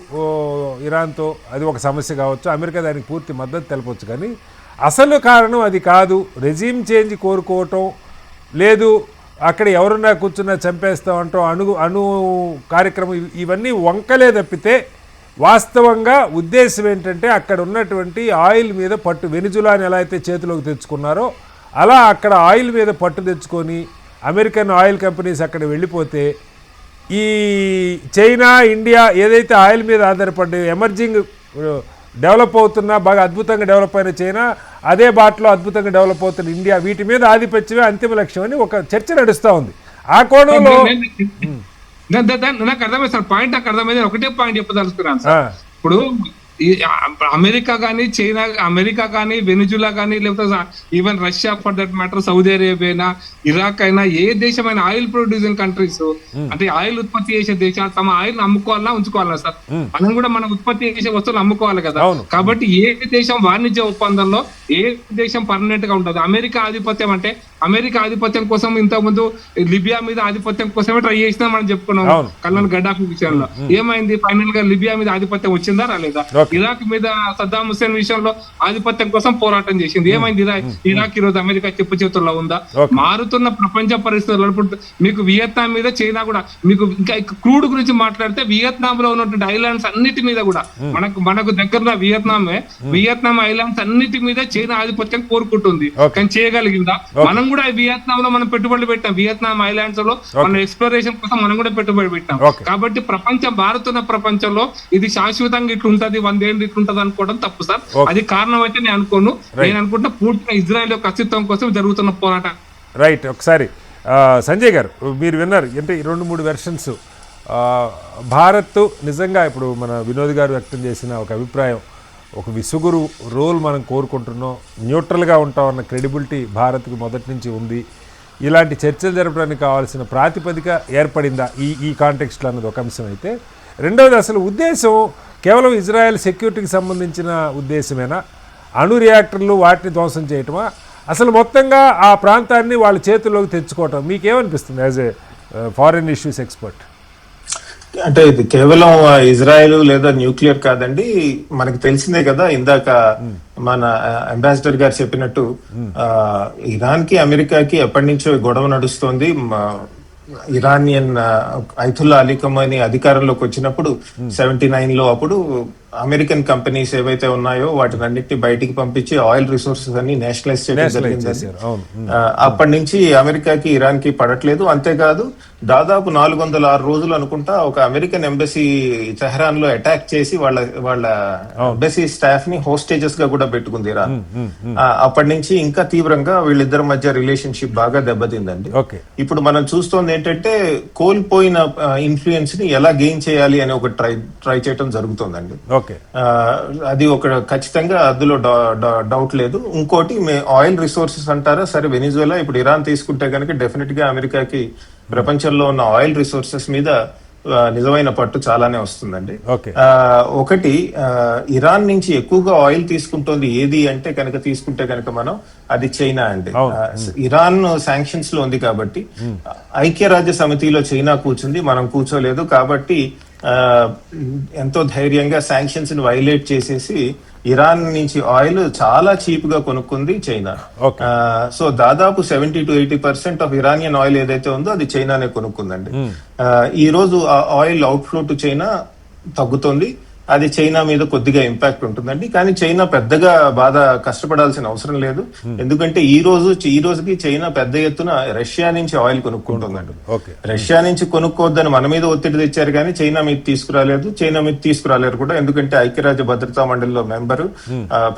ఇరాన్తో, అది ఒక సమస్య కావచ్చు, అమెరికా దానికి పూర్తి మద్దతు తెలపవచ్చు, కానీ అసలు కారణం అది కాదు. రెజీమ్ చేంజ్ కోరుకోవటం, లేదు అక్కడ ఎవరున్నా కూర్చున్నా చంపేస్తామంటాం, అణు కార్యక్రమం, ఇవన్నీ వంకలే తప్పితే వాస్తవంగా ఉద్దేశం ఏంటంటే అక్కడ ఉన్నటువంటి ఆయిల్ మీద పట్టు, వెనిజులాని ఎలా అయితే చేతిలోకి తెచ్చుకున్నారో అలా అక్కడ ఆయిల్ మీద పట్టు తెచ్చుకొని అమెరికన్ ఆయిల్ కంపెనీస్ అక్కడ వెళ్ళిపోతే ఈ చైనా, ఇండియా ఏదైతే ఆయిల్ మీద ఆధారపడి ఎమర్జింగ్ డెవలప్ అవుతున్నా, బాగా అద్భుతంగా డెవలప్ అయిన చైనా, అదే బాటలో అద్భుతంగా డెవలప్ అవుతున్న ఇండియా, వీటి మీద ఆధిపత్యమే అంతిమ లక్ష్యం అని ఒక చర్చ నడుస్తూ ఉంది. ఆ కోణంలో నాకు అర్థమైంది సార్, పాయింట్ నాకు అర్థమైంది. ఒకటే పాయింట్ చెప్పదలుచుకున్నాను సార్. ఇప్పుడు అమెరికా కానీ, చైనా, అమెరికా కానీ, వెనిజులా కానీ, లేకపోతే even Russia for that matter, Saudi Arabia, Iraq అయినా, ఏ దేశమైనా ఆయిల్ ప్రొడ్యూసింగ్ కంట్రీస్ అంటే ఆయిల్ ఉత్పత్తి చేసే దేశాలు తమ ఆయిల్ అమ్ముకోవాలా ఉంచుకోవాలా సార్? మనం కూడా మనం ఉత్పత్తి చేసే వస్తువులు అమ్ముకోవాలి కదా. కాబట్టి ఏ దేశం వాణిజ్య ఒప్పందంలో ఏ దేశం పర్మనెంట్ గా ఉంటుంది. అమెరికా ఆధిపత్యం అంటే అమెరికా ఆధిపత్యం కోసం ఇంతకుముందు లిబియా మీద ఆధిపత్యం కోసమే ట్రై చేసినా మనం చెప్పుకున్నాం కల్లాన్ గడ్డాఫీ విషయంలో. ఏమైంది? ఫైనల్ గా లిబియా మీద ఆధిపత్యం వచ్చిందా రాలేదా? ఇరాక్ మీద సద్దాం హుస్సేన్ విషయంలో ఆధిపత్యం కోసం పోరాటం చేసింది. ఏమైంది? ఇరాక్ ఈ రోజు అమెరికా చెప్పు చేతుల్లో ఉందా? మారుతున్న ప్రపంచ పరిస్థితుల్లో ఇప్పుడు మీకు వియత్నాం మీద చైనా కూడా, మీకు ఇంకా క్రూడ్ గురించి మాట్లాడితే వియత్నాం లో ఉన్నటువంటి ఐలాండ్స్ అన్నిటి మీద కూడా మనకు దగ్గరలో వియత్నాం ఐలాండ్స్ అన్నిటి మీద చైనా ఆధిపత్యం కోరుకుంటుంది. కానీ చేయగలిగిందా? మనం కూడా వియత్నాం లో మనం పెట్టుబడులు పెట్టాం. వియత్నాం ఐలాండ్స్ లో మన ఎక్స్ప్లోరేషన్ కోసం మనం కూడా పెట్టుబడి పెట్టాం. కాబట్టి మారుతున్న ప్రపంచంలో ఇది శాశ్వతంగా ఇట్లుంటది, 100 ఏళ్ళు ఇట్లుంటది అనుకోవడం తప్పు సార్. అది కారణం అయితే నేను అనుకోను. నేను అనుకుంటా పూర్తిగా ఇజ్రాయెల్ యొక్క అస్తిత్వం కోసం జరుగుతున్న పోరాటం. రైట్. ఒకసారి సంజయ్ గారు మీరు విన్నారు అంటే 2-3 వెర్షన్స్. భారత్ నిజంగా ఇప్పుడు మన వినోద్ గారు వ్యక్తం చేసిన ఒక అభిప్రాయం, ఒక విసుగురు రోల్ మనం కోరుకుంటున్నాం, న్యూట్రల్గా ఉంటామన్న క్రెడిబిలిటీ భారత్కి మొదటి నుంచి ఉంది. ఇలాంటి చర్చలు జరపడానికి కావాల్సిన ప్రాతిపదిక ఏర్పడిందా ఈ కాంటెక్స్ట్లో అన్నది ఒక అంశం అయితే, రెండవది అసలు ఉద్దేశం కేవలం ఇజ్రాయెల్ సెక్యూరిటీకి సంబంధించిన ఉద్దేశమేనా? అణు రియాక్టర్లు వాటిని ధ్వంసం చేయటమా? అసలు మొత్తంగా ఆ ప్రాంతాన్ని వాళ్ళ చేతుల్లోకి తెచ్చుకోవటం మీకేమనిపిస్తుంది as a foreign issues expert? అంటే ఇది కేవలం ఇజ్రాయెల్ లేదా న్యూక్లియర్ కాదండి, మనకి తెలిసిందే కదా. ఇందాక మన అంబాసిడర్ గారు చెప్పినట్టు ఇరాన్ కి అమెరికాకి ఎప్పటి నుంచో గొడవ నడుస్తోంది. ఇరానియన్ ఐతుల్లా అలీ ఖమైనీ అధికారంలోకి వచ్చినప్పుడు 79 లో అప్పుడు అమెరికన్ కంపెనీస్ ఏవైతే ఉన్నాయో వాటిని అన్నిటిని బయటికి పంపించి ఆయిల్ రిసోర్సెస్ అన్ని నేషనలైజ్ చేయడం జరిగింది. అప్పటి నుంచి అమెరికాకి ఇరాన్ కి పడట్లేదు. అంతేకాదు దాదాపు 406 రోజులు అనుకుంటా ఒక అమెరికన్ ఎంబసీ తెహరాన్ లో అటాక్ చేసి వాళ్ళ ఎంబసీ స్టాఫ్ ని హోస్టేజెస్ గా కూడా పెట్టుకుంది ఇరాన్. అప్పటి నుంచి ఇంకా తీవ్రంగా వీళ్ళిద్దరి మధ్య రిలేషన్షిప్ బాగా దెబ్బతిందండి. ఇప్పుడు మనం చూస్తోంది ఏంటంటే కోల్పోయిన ఇన్ఫ్లుయెన్స్ ని ఎలా గెయిన్ చేయాలి అని ఒక ట్రై చేయడం జరుగుతుందండి. అది ఒక ఖచ్చితంగా అందులో డౌట్ లేదు. ఇంకోటి ఆయిల్ రిసోర్సెస్ అంటారా, సరే వెనిజులా ఇప్పుడు ఇరాన్ తీసుకుంటే కనుక డెఫినెట్ గా అమెరికాకి ప్రపంచంలో ఉన్న ఆయిల్ రిసోర్సెస్ మీద నిజమైన పట్టు చాలానే వస్తుందండి. ఒకటి ఇరాన్ నుంచి ఎక్కువగా ఆయిల్ తీసుకుంటోంది ఏది అంటే కనుక తీసుకుంటే కనుక మనం అది చైనా అండి. ఇరాన్ శాంక్షన్స్ లో ఉంది కాబట్టి ఐక్యరాజ్య సమితిలో చైనా కూర్చుంది, మనం కూర్చోలేదు. కాబట్టి ఎంతో ధైర్యంగా శాంక్షన్స్ ని వైలేట్ చేసేసి ఇరాన్ నుంచి ఆయిల్ చాలా చీప్ గా కొనుక్కుంది చైనా. సో దాదాపు 70 to 80% ఆఫ్ ఇరానియన్ ఆయిల్ ఏదైతే ఉందో అది చైనానే కొనుక్కుందండి. ఈ రోజు ఆ ఆయిల్ అవుట్ఫ్లో టు చైనా తగ్గుతుంది. అది చైనా మీద కొద్దిగా ఇంపాక్ట్ ఉంటుందండి. కానీ చైనా పెద్దగా బాధ కష్టపడాల్సిన అవసరం లేదు. ఎందుకంటే ఈ రోజుకి చైనా పెద్ద ఎత్తున రష్యా నుంచి ఆయిల్ కొనుక్కుంటుందండి. రష్యా నుంచి కొనుక్కోవద్దని మన మీద ఒత్తిడి తెచ్చారు కానీ చైనా మీద తీసుకురాలేదు. చైనా మీద తీసుకురాలేరు కూడా, ఎందుకంటే ఐక్యరాజ్య భద్రతా మండలిలో మెంబరు,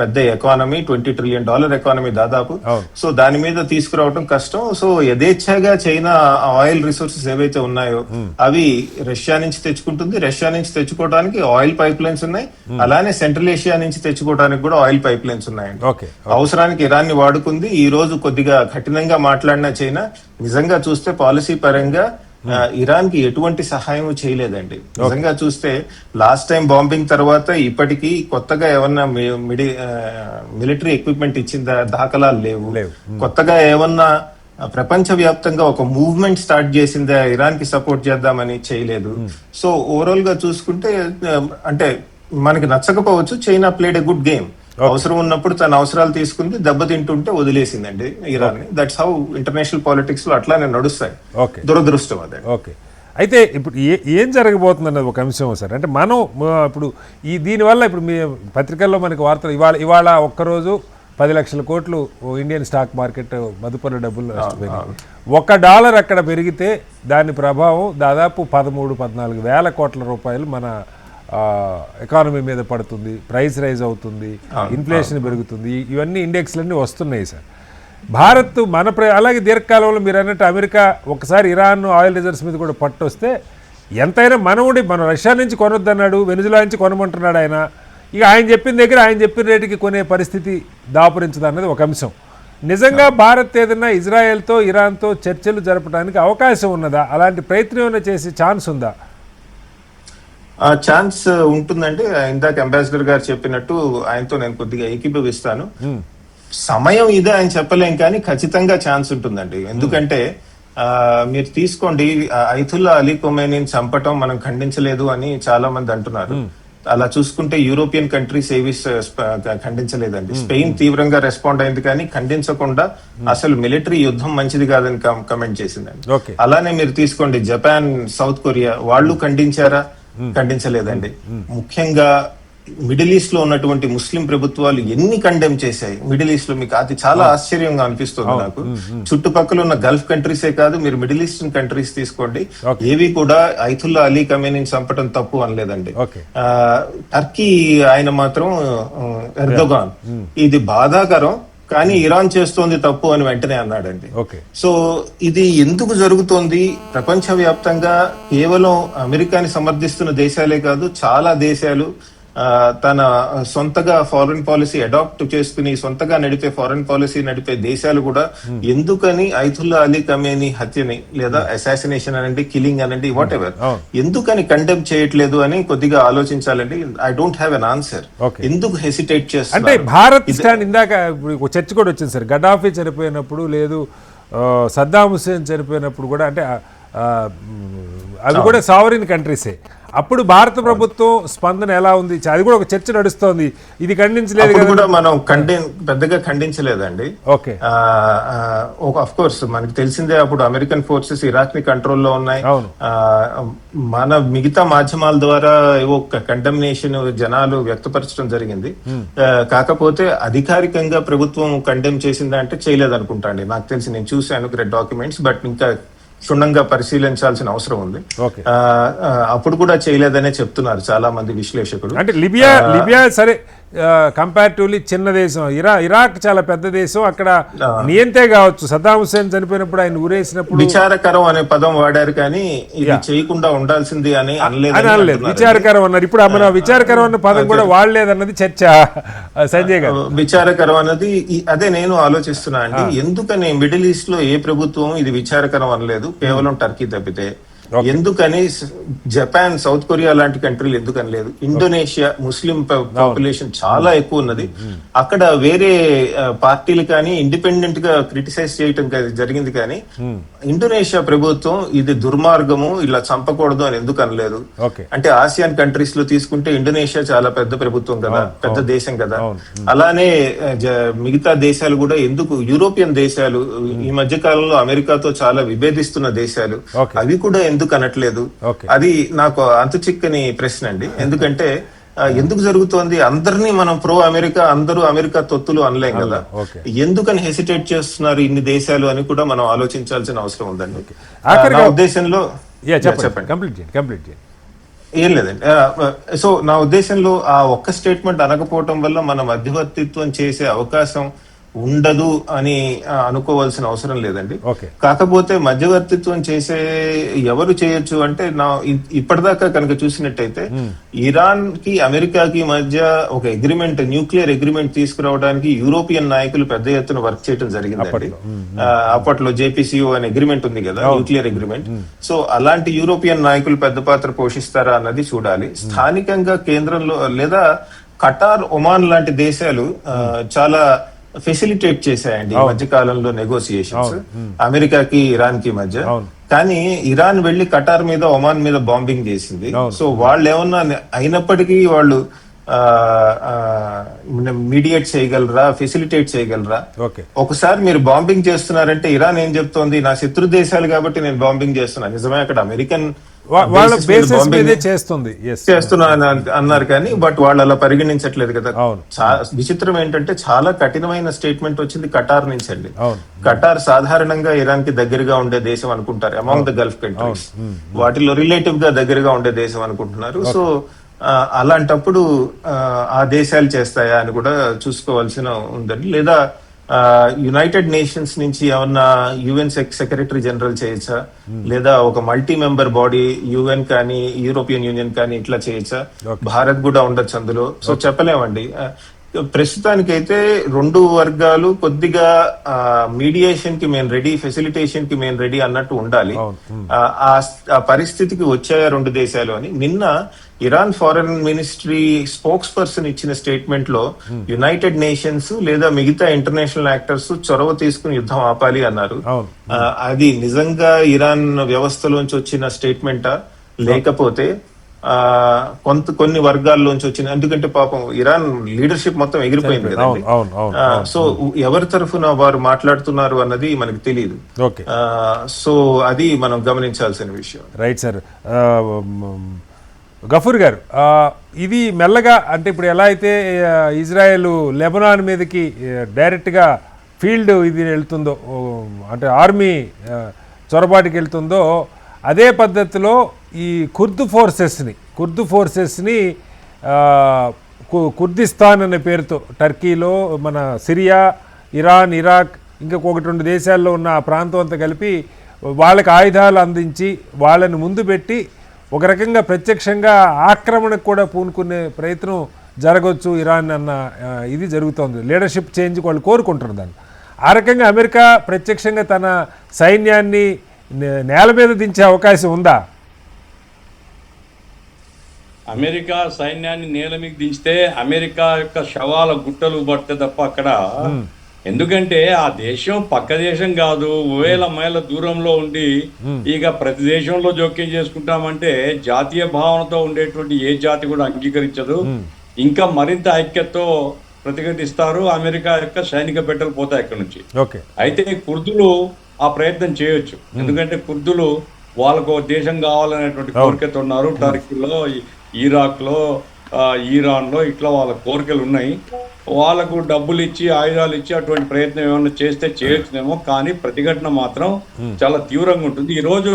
పెద్ద ఎకానమీ, $20 trillion ఎకానమీ దాదాపు. సో దాని మీద తీసుకురావడం కష్టం. సో యథేచ్ఛగా చైనా ఆయిల్ రిసోర్సెస్ ఏవైతే ఉన్నాయో అవి రష్యా నుంచి తెచ్చుకుంటుంది. రష్యా నుంచి తెచ్చుకోవడానికి ఆయిల్ పైప్ లైన్స్ ఉన్నాయి, అలానే సెంట్రల్ ఏషియా నుంచి తెచ్చుకోవడానికి కూడా ఆయిల్ పైప్ లైన్స్ ఉన్నాయండి. అవసరానికి ఇరాన్ ని వాడుకుంది. ఈ రోజు కొద్దిగా కఠినంగా మాట్లాడిన చైనా నిజంగా చూస్తే పాలసీ పరంగా ఇరాన్ కి ఎటువంటి సహాయం చేయలేదండి. నిజంగా చూస్తే లాస్ట్ టైం బాంబింగ్ తర్వాత ఇప్పటికీ కొత్తగా ఏమన్నా మిలిటరీ ఎక్విప్మెంట్ ఇచ్చిన దాఖలాలు లేవు. కొత్తగా ఏమన్నా ప్రపంచ వ్యాప్తంగా ఒక మూవ్మెంట్ స్టార్ట్ చేసిందా ఇరాన్ కి సపోర్ట్ చేద్దామని చేయలేదు. సో ఓవరాల్ గా చూసుకుంటే అంటే మనకి నచ్చకపోవచ్చు, China played a good game. అవసరం ఉన్నప్పుడు తన అవసరాలు తీసుకుంది, దెబ్బతింటుంటే వదిలేసిందండి ఇరాన్ ని. దట్స్ హౌ ఇంటర్నేషనల్ పాలిటిక్స్ లో అట్లానే నడుస్తాయి. ఓకే, దురదృష్టం అదే. ఓకే. అయితే ఇప్పుడు ఏం జరగబోతుంది అన్నది ఒక అంశం సార్. అంటే మనం ఇప్పుడు దీనివల్ల ఇప్పుడు మీ పత్రికల్లో మనకి వార్తలు ఇవాళ ఒక్కరోజు 10 లక్షల కోట్లు ఇండియన్ స్టాక్ మార్కెట్ మదుపర్ల డబ్బులు నష్టపోయినాయి. $1 అక్కడ పెరిగితే దాని ప్రభావం దాదాపు 13-14 వేల కోట్ల రూపాయలు మన ఎకానమీ మీద పడుతుంది. ప్రైస్ రైజ్ అవుతుంది, ఇన్ఫ్లేషన్ పెరుగుతుంది, ఇవన్నీ ఇండెక్స్లన్నీ వస్తున్నాయి సార్. భారత్ అలాగే దీర్ఘకాలంలో మీరు అన్నట్టు అమెరికా ఒకసారి ఇరాన్ ఆయిల్ రిజర్వ్స్ మీద కూడా పట్టు వస్తే ఎంతైనా మనం రష్యా నుంచి కొనొద్దన్నాడు, వెనిజులా నుంచి కొనమంటున్నాడు ఆయన. ఇక ఆయన చెప్పిన దగ్గర ఆయన చెప్పిన రేటుకి కొనే పరిస్థితి దాపురించదు అన్నది ఒక అంశం. నిజంగా భారత్ ఏదైనా ఇజ్రాయెల్తో ఇరాన్తో చర్చలు జరపడానికి అవకాశం ఉన్నదా? అలాంటి ప్రయత్నం ఏమైనా చేసే ఛాన్స్ ఉందా? ఛాన్స్ ఉంటుందండి. ఇందాక అంబాసిడర్ గారు చెప్పినట్టు ఆయనతో నేను కొద్దిగా ఏకీభవిస్తాను. సమయం ఇదే ఆయన చెప్పలేం, కానీ ఖచ్చితంగా ఛాన్స్ ఉంటుందండి. ఎందుకంటే మీరు తీసుకోండి, ఐతుల్లా అలీ ఖొమైనీని చంపటం మనం ఖండించలేదు అని చాలా మంది అంటున్నారు. అలా చూసుకుంటే యూరోపియన్ కంట్రీస్ ఏవి ఖండించలేదండి. స్పెయిన్ తీవ్రంగా రెస్పాండ్ అయింది, కానీ ఖండించకుండా అసలు మిలిటరీ యుద్ధం మంచిది కాదని కమెంట్ చేసిందండి. అలానే మీరు తీసుకోండి, జపాన్, సౌత్ కొరియా, వాళ్ళు ఖండించారా? ఖండించలేదండి. ముఖ్యంగా మిడిల్ ఈస్ట్ లో ఉన్నటువంటి ముస్లిం ప్రభుత్వాలు ఎన్ని కండెమ్ చేశాయి మిడిల్ ఈస్ట్ లో, మీకు అది చాలా ఆశ్చర్యంగా అనిపిస్తుంది నాకు. చుట్టుపక్కల ఉన్న గల్ఫ్ కంట్రీసే కాదు, మీరు మిడిల్ ఈస్టర్న్ కంట్రీస్ తీసుకోండి, ఏవి కూడా ఐతుల్లా అలీ ఖమేనీని చంపడం తప్పు అనలేదండి. టర్కీ ఆయన మాత్రం ఎర్దోగాన్ ఇది బాధాకరం, కానీ ఇరాన్ చేస్తోంది తప్పు అని వెంటనే అన్నాడండి. సో ఇది ఎందుకు జరుగుతోంది? ప్రపంచవ్యాప్తంగా కేవలం అమెరికాని సమర్థిస్తున్న దేశాలే కాదు, చాలా దేశాలు తన సొంతగా ఫారెన్ పాలసీ అడాప్ట్ చేసుకుని సొంతగా నడిపే ఫారెన్ పాలసీ నడిపే దేశాలు కూడా ఎందుకని ఐతుల్లా అలీ ఖమేనీ హత్యని లేదా అసాసినేషన్ అనండి, కిల్లింగ్ అనండి, వాట్ ఎవర్, ఎందుకని కండెమ్ చేయట్లేదు అని కొద్దిగా ఆలోచించాలండి. I don't have an answer. ఎందుకు హెసిటేట్ చేస్తారు? అంటే భారత్ స్టాండ్ ఇందాక చర్చ కూడా వచ్చింది సార్. గడాఫీ చనిపోయినప్పుడు లేదు, సద్దాం హుస్సేన్ చనిపోయినప్పుడు కూడా, అంటే అవి కూడా సావరిన్ కంట్రీసే. అప్పుడు భారత ప్రభుత్వం స్పందన ఎలా ఉంది? అది కూడా ఒక చర్చ నడుస్తోంది. ఇది ఖండించలేదు కూడా, మనం పెద్దగా ఖండించలేదండి. ఓకే, ఆఫ్ కోర్స్ మనకి తెలిసిందే, అప్పుడు అమెరికన్ ఫోర్సెస్ ఇరాక్ ని కంట్రోల్లో ఉన్నాయి. మన మిగతా మాధ్యమాల ద్వారా ఏవో కండెమ్నేషన్ జనాలు వ్యక్తపరచడం జరిగింది. కాకపోతే అధికారికంగా ప్రభుత్వం కండెమ్ చేసిందా అంటే చేయలేదు అనుకుంటా అండి. నాకు తెలిసి నేను చూశాను డాక్యుమెంట్స్, బట్ ఇంకా క్షుణ్ణంగా పరిశీలించాల్సిన అవసరం ఉంది. అప్పుడు కూడా చేయలేదనే చెప్తున్నారు చాలా మంది విశ్లేషకులు. అంటే లిబియా సరే కంపారిటివ్లీ చిన్న దేశం, ఇరాక్ చాలా పెద్ద దేశం, అక్కడ నియంతే కావచ్చు. సద్దాం హుస్సేన్ చనిపోయినప్పుడు ఆయన ఊరేసినప్పుడు విచారకరం అనే పదం వాడారు, కానీ ఇది చేయకుండా ఉండాల్సింది అని అనలేదు. విచారకరం అన్నారు. ఇప్పుడు మన విచారకరం అన్న పదం కూడా వాడలేదన్నది చర్చ. సంజయ్ గారు, విచారకరం అన్నది అదే నేను ఆలోచిస్తున్నా అండి. ఎందుకని మిడిల్ ఈస్ట్ లో ఏ ప్రభుత్వం ఇది విచారకరం అనలేదు, కేవలం టర్కీ తప్పితే? ఎందుకని జపాన్, సౌత్ కొరియా లాంటి కంట్రీలు ఎందుకని లేదు? ఇండోనేషియా ముస్లిం పాపులేషన్ చాలా ఎక్కువ ఉన్నది. అక్కడ వేరే పార్టీలు కానీ ఇండిపెండెంట్ గా క్రిటిసైజ్ చేయటం జరిగింది, కానీ ఇండోనేషియా ప్రభుత్వం ఇది దుర్మార్గము, ఇలా చంపకూడదు అని ఎందుకు అనలేదు? అంటే ఆసియాన్ కంట్రీస్ లో తీసుకుంటే ఇండోనేషియా చాలా పెద్ద ప్రభుత్వం కదా, పెద్ద దేశం కదా. అలానే మిగతా దేశాలు కూడా ఎందుకు, యూరోపియన్ దేశాలు, ఈ మధ్య కాలంలో అమెరికాతో చాలా విభేదిస్తున్న దేశాలు, అవి కూడా ఎందుకు అనట్లేదు? అది నాకు అంతు చిక్కని ప్రశ్న అండి. ఎందుకంటే ఎందుకు జరుగుతోంది? అందరినీ మనం ప్రో అమెరికా, అందరూ అమెరికా తొత్తులు అనలేం కదా. ఎందుకని హెసిటేట్ చేస్తున్నారు ఇన్ని దేశాలు అని కూడా మనం ఆలోచించాల్సిన అవసరం ఉందండి. నా ఉద్దేశంలో చెప్పండి. ఏం లేదండి. సో నా ఉద్దేశంలో ఆ ఒక్క స్టేట్మెంట్ అనకపోవటం వల్ల మన మధ్యవర్తిత్వం చేసే అవకాశం ఉండదు అని అనుకోవాల్సిన అవసరం లేదండి. కాకపోతే మధ్యవర్తిత్వం చేసే ఎవరు చేయొచ్చు అంటే, ఇప్పటిదాకా కనుక చూసినట్టయితే ఇరాన్ కి అమెరికాకి మధ్య ఒక అగ్రిమెంట్, న్యూక్లియర్ అగ్రిమెంట్ తీసుకురావడానికి యూరోపియన్ నాయకులు పెద్ద ఎత్తున వర్క్ చేయడం జరిగిందండి. అప్పట్లో JPCO అనే అగ్రిమెంట్ ఉంది కదా, న్యూక్లియర్ అగ్రిమెంట్. సో అలాంటి యూరోపియన్ నాయకులు పెద్ద పాత్ర పోషిస్తారా అన్నది చూడాలి. స్థానికంగా కేంద్రంలో లేదా ఖటార్, ఒమాన్ లాంటి దేశాలు చాలా ఫెసిలిటేట్ చేశాయండి ఈ మధ్య కాలంలో నెగోసియేషన్స్ అమెరికాకి ఇరాన్ కి మధ్య. కానీ ఇరాన్ వెళ్లి ఖటార్ మీద, ఒమాన్ మీద బాంబింగ్ చేసింది. సో వాళ్ళు ఏమన్నా అయినప్పటికీ వాళ్ళు మీడియేట్ చేయగలరా, ఫెసిలిటేట్ చేయగలరా? ఓకే, ఒకసారి మీరు బాంబింగ్ చేస్తున్నారంటే ఇరాన్ ఏం చెప్తోంది, నా శత్రు దేశాలు కాబట్టి నేను బాంబింగ్ చేస్తున్నాను. నిజమే, అక్కడ అమెరికన్ వాళ్ళ బేసిస్ మీదే చేస్తుంది, చేస్తున్నా అన్నారు కానీ బట్ వాళ్ళు అలా పరిగణించట్లేదు కదా. అవును. విచిత్రం ఏంటంటే చాలా కఠినమైన స్టేట్మెంట్ వచ్చింది కటార్ నుంచి అండి. అవును. కటార్ సాధారణంగా ఇరాన్ కి దగ్గరగా ఉండే దేశం అనుకుంటారు, అమాంగ్ ద గల్ఫ్ కంట్రీస్. వాటిలో రిలేటివ్ గా దగ్గరగా ఉండే దేశం అనుకుంటున్నారు. సో అలాంటప్పుడు ఆ దేశాలు చేస్తాయా అని కూడా చూసుకోవాల్సిన ఉందండి. లేదా యునైటెడ్ నేషన్స్ నుంచి ఏమన్నా యుఎన్ సెక్రటరీ జనరల్ చేయొచ్చా, లేదా ఒక మల్టీ మెంబర్ బాడీ యుఎన్ కానీ యూరోపియన్ యూనియన్ కానీ ఇట్లా చేయొచ్చా? భారత్ కూడా ఉండొచ్చు అందులో. సో చెప్పలేమండి. ప్రస్తుతానికైతే రెండు వర్గాలు కొద్దిగా మీడియేషన్ కి మేము రెడీ, ఫెసిలిటేషన్ కి మేము రెడీ అన్నట్టు ఉండాలి. ఆ పరిస్థితికి వచ్చాయా రెండు దేశాలు అని నిన్న Iran foreign ministry spokes person ఇచ్చిన స్టేట్మెంట్ లో యునైటెడ్ నేషన్స్ లేదా మిగతా ఇంటర్నేషనల్ యాక్టర్స్ చొరవ తీసుకుని యుద్ధం ఆపాలి అన్నారు. అది నిజంగా ఇరాన్ వ్యవస్థలోంచి వచ్చిన స్టేట్మెంటా, లేకపోతే కొన్ని వర్గాల్లోంచి వచ్చిన? ఎందుకంటే పాపం ఇరాన్ లీడర్షిప్ మొత్తం ఎగిరిపోయింది కదండి. సో ఎవరి తరఫున వారు మాట్లాడుతున్నారు అన్నది మనకు తెలియదు. సో అది మనం గమనించాల్సిన విషయం. Right sir. గఫూర్ గారు, ఇది మెల్లగా అంటే ఇప్పుడు ఎలా అయితే ఇజ్రాయెల్ లెబనాన్ మీదకి డైరెక్ట్గా ఫీల్డ్ ఇది వెళ్తుందో, అంటే ఆర్మీ చొరబాటుకి వెళ్తుందో, అదే పద్ధతిలో ఈ కుర్దు ఫోర్సెస్ని కుర్దిస్తాన్ అనే పేరుతో టర్కీలో, మన సిరియా, ఇరాన్, ఇరాక్, ఇంకొకటి రెండు దేశాల్లో ఉన్న ఆ ప్రాంతం అంతా కలిపి వాళ్ళకి ఆయుధాలు అందించి వాళ్ళని ముందు పెట్టి ఒక రకంగా ప్రత్యక్షంగా ఆక్రమణకు కూడా పూనుకునే ప్రయత్నం జరగవచ్చు ఇరాన్ అన్న ఇది జరుగుతోంది. లీడర్షిప్ చేంజ్ వాళ్ళు కోరుకుంటున్నారు దాన్ని. ఆ రకంగా అమెరికా ప్రత్యక్షంగా తన సైన్యాన్ని నేల మీద దించే అవకాశం ఉందా? అమెరికా సైన్యాన్ని నేల మీద దించితే అమెరికా యొక్క శవాల గుట్టలు పడితే తప్ప అక్కడ, ఎందుకంటే ఆ దేశం పక్క దేశం కాదు, వేల మైళ్ళ దూరంలో ఉండి ఇక ప్రతి దేశంలో జోక్యం చేసుకుంటామంటే జాతీయ భావనతో ఉండేటువంటి ఏ జాతి కూడా అంగీకరించదు. ఇంకా మరింత ఐక్యతతో ప్రతిఘటిస్తారు. అమెరికా యొక్క సైనిక పెట్టెలు పోతాయి అక్కడి నుంచి. అయితే కుర్దులు ఆ ప్రయత్నం చేయొచ్చు, ఎందుకంటే కుర్దులు వాళ్ళకు దేశం కావాలనేటువంటి కోరికతో ఉన్నారు. టర్కీలో, ఇరాక్లో, ఇరాన్లో ఇట్లా వాళ్ళ కోరికలు ఉన్నాయి. వాళ్ళకు డబ్బులు ఇచ్చి ఆయుధాలు ఇచ్చి అటువంటి ప్రయత్నం ఏమైనా చేస్తే చేయొచ్చునేమో, కానీ ప్రతిఘటన మాత్రం చాలా తీవ్రంగా ఉంటుంది. ఈ రోజు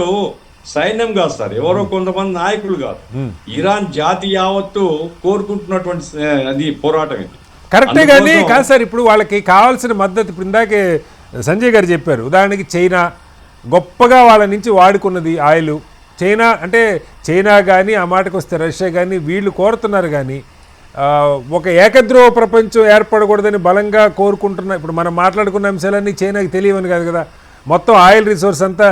సైన్యం కాదు సార్, ఎవరో కొంతమంది నాయకులు కాదు, ఇరాన్ జాతి యావత్తు కోరుకుంటున్నటువంటి అది పోరాటం ఇది. కరెక్టే, కానీ కాదు సార్ ఇప్పుడు వాళ్ళకి కావాల్సిన మద్దతు ఇప్పుడు ఇందాకే సంజయ్ గారు చెప్పారు. ఉదాహరణకి చైనా గొప్పగా వాళ్ళ నుంచి వాడుకున్నది ఆయిల్. చైనా అంటే చైనా కానీ, ఆ మాటకు వస్తే రష్యా కానీ, వీళ్ళు కోరుతున్నారు. కానీ ఒక ఏకద్రోవ ప్రపంచం ఏర్పడకూడదని బలంగా కోరుకుంటున్న ఇప్పుడు మనం మాట్లాడుకున్న అంశాలన్నీ చైనాకి తెలియవని కాదు కదా. మొత్తం ఆయిల్ రిసోర్స్ అంతా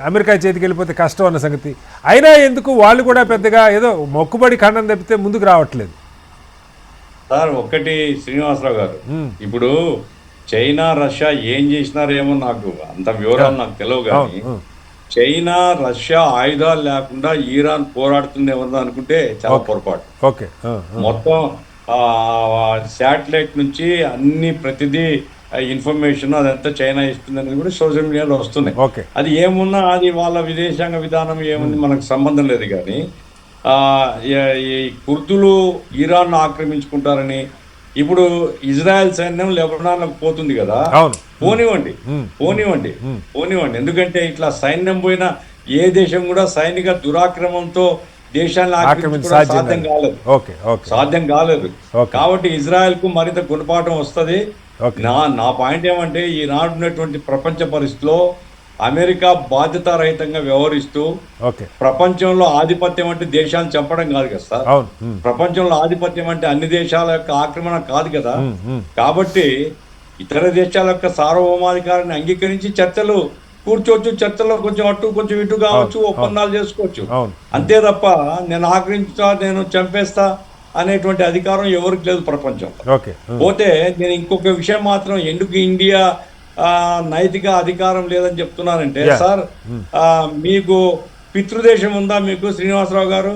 అమెరికా చేతికి వెళ్ళిపోతే కష్టం అన్న సంగతి. అయినా ఎందుకు వాళ్ళు కూడా పెద్దగా ఏదో మొక్కుబడి ఖండం తప్పితే ముందుకు రావట్లేదు సార్. ఒకటి శ్రీనివాసరావు గారు, ఇప్పుడు చైనా రష్యా ఏం చేసినారేమో నాకు అంత వివరాలు నాకు తెలియవు, కానీ చైనా రష్యా ఆయుధాలు లేకుండా ఇరాన్ పోరాడుతుందేమో అనుకుంటే చాలా పొరపాటు. మొత్తం శాటిలైట్ నుంచి అన్ని ప్రతిదీ ఇన్ఫర్మేషన్ అదంతా చైనా ఇస్తుందని కూడా సోషల్ మీడియాలో వస్తున్నాయి. అది ఏమున్నా అది వాళ్ళ విదేశాంగ విధానం ఏముంది మనకు సంబంధం లేదు. కానీ ఈ కుర్దులు ఇరాన్ ఆక్రమించుకుంటారని ఇప్పుడు ఇజ్రాయెల్ సైన్యం లెబనాన్లకు పోతుంది కదా, పోనివ్వండి. ఎందుకంటే ఇట్లా సైన్యం పోయిన ఏ దేశం కూడా సైనిక దురాక్రమంతో దేశాన్ని సాధ్యం కాలేదు. కాబట్టి ఇజ్రాయెల్ కు మరింత గుణపాఠం వస్తుంది. నా పాయింట్ ఏమంటే ఈనాడు ఉన్నటువంటి ప్రపంచ పరిస్థితిలో అమెరికా బాధ్యతారహితంగా వ్యవహరిస్తూ ప్రపంచంలో ఆధిపత్యం అంటే దేశాలను చంపడం కాదు కదా సార్. ప్రపంచంలో ఆధిపత్యం అంటే అన్ని దేశాల యొక్క ఆక్రమణ కాదు కదా. కాబట్టి ఇతర దేశాల యొక్క సార్వభౌమాధికారాన్ని అంగీకరించి చర్చలు కూర్చోవచ్చు, చర్చల్లో కొంచెం అటు కొంచెం ఇటు కావచ్చు, ఒప్పందాలు చేసుకోవచ్చు. అంతే తప్ప నేను ఆక్రమించుతా, నేను చంపేస్తా అనేటువంటి అధికారం ఎవరికి లేదు ప్రపంచంలో. పోతే నేను ఇంకొక విషయం మాత్రం ఎందుకు ఇండియా నైతిక అధికారం లేదని చెప్తున్నానంటే సార్, మీకు పితృదేశం ఉందా మీకు శ్రీనివాసరావు గారు?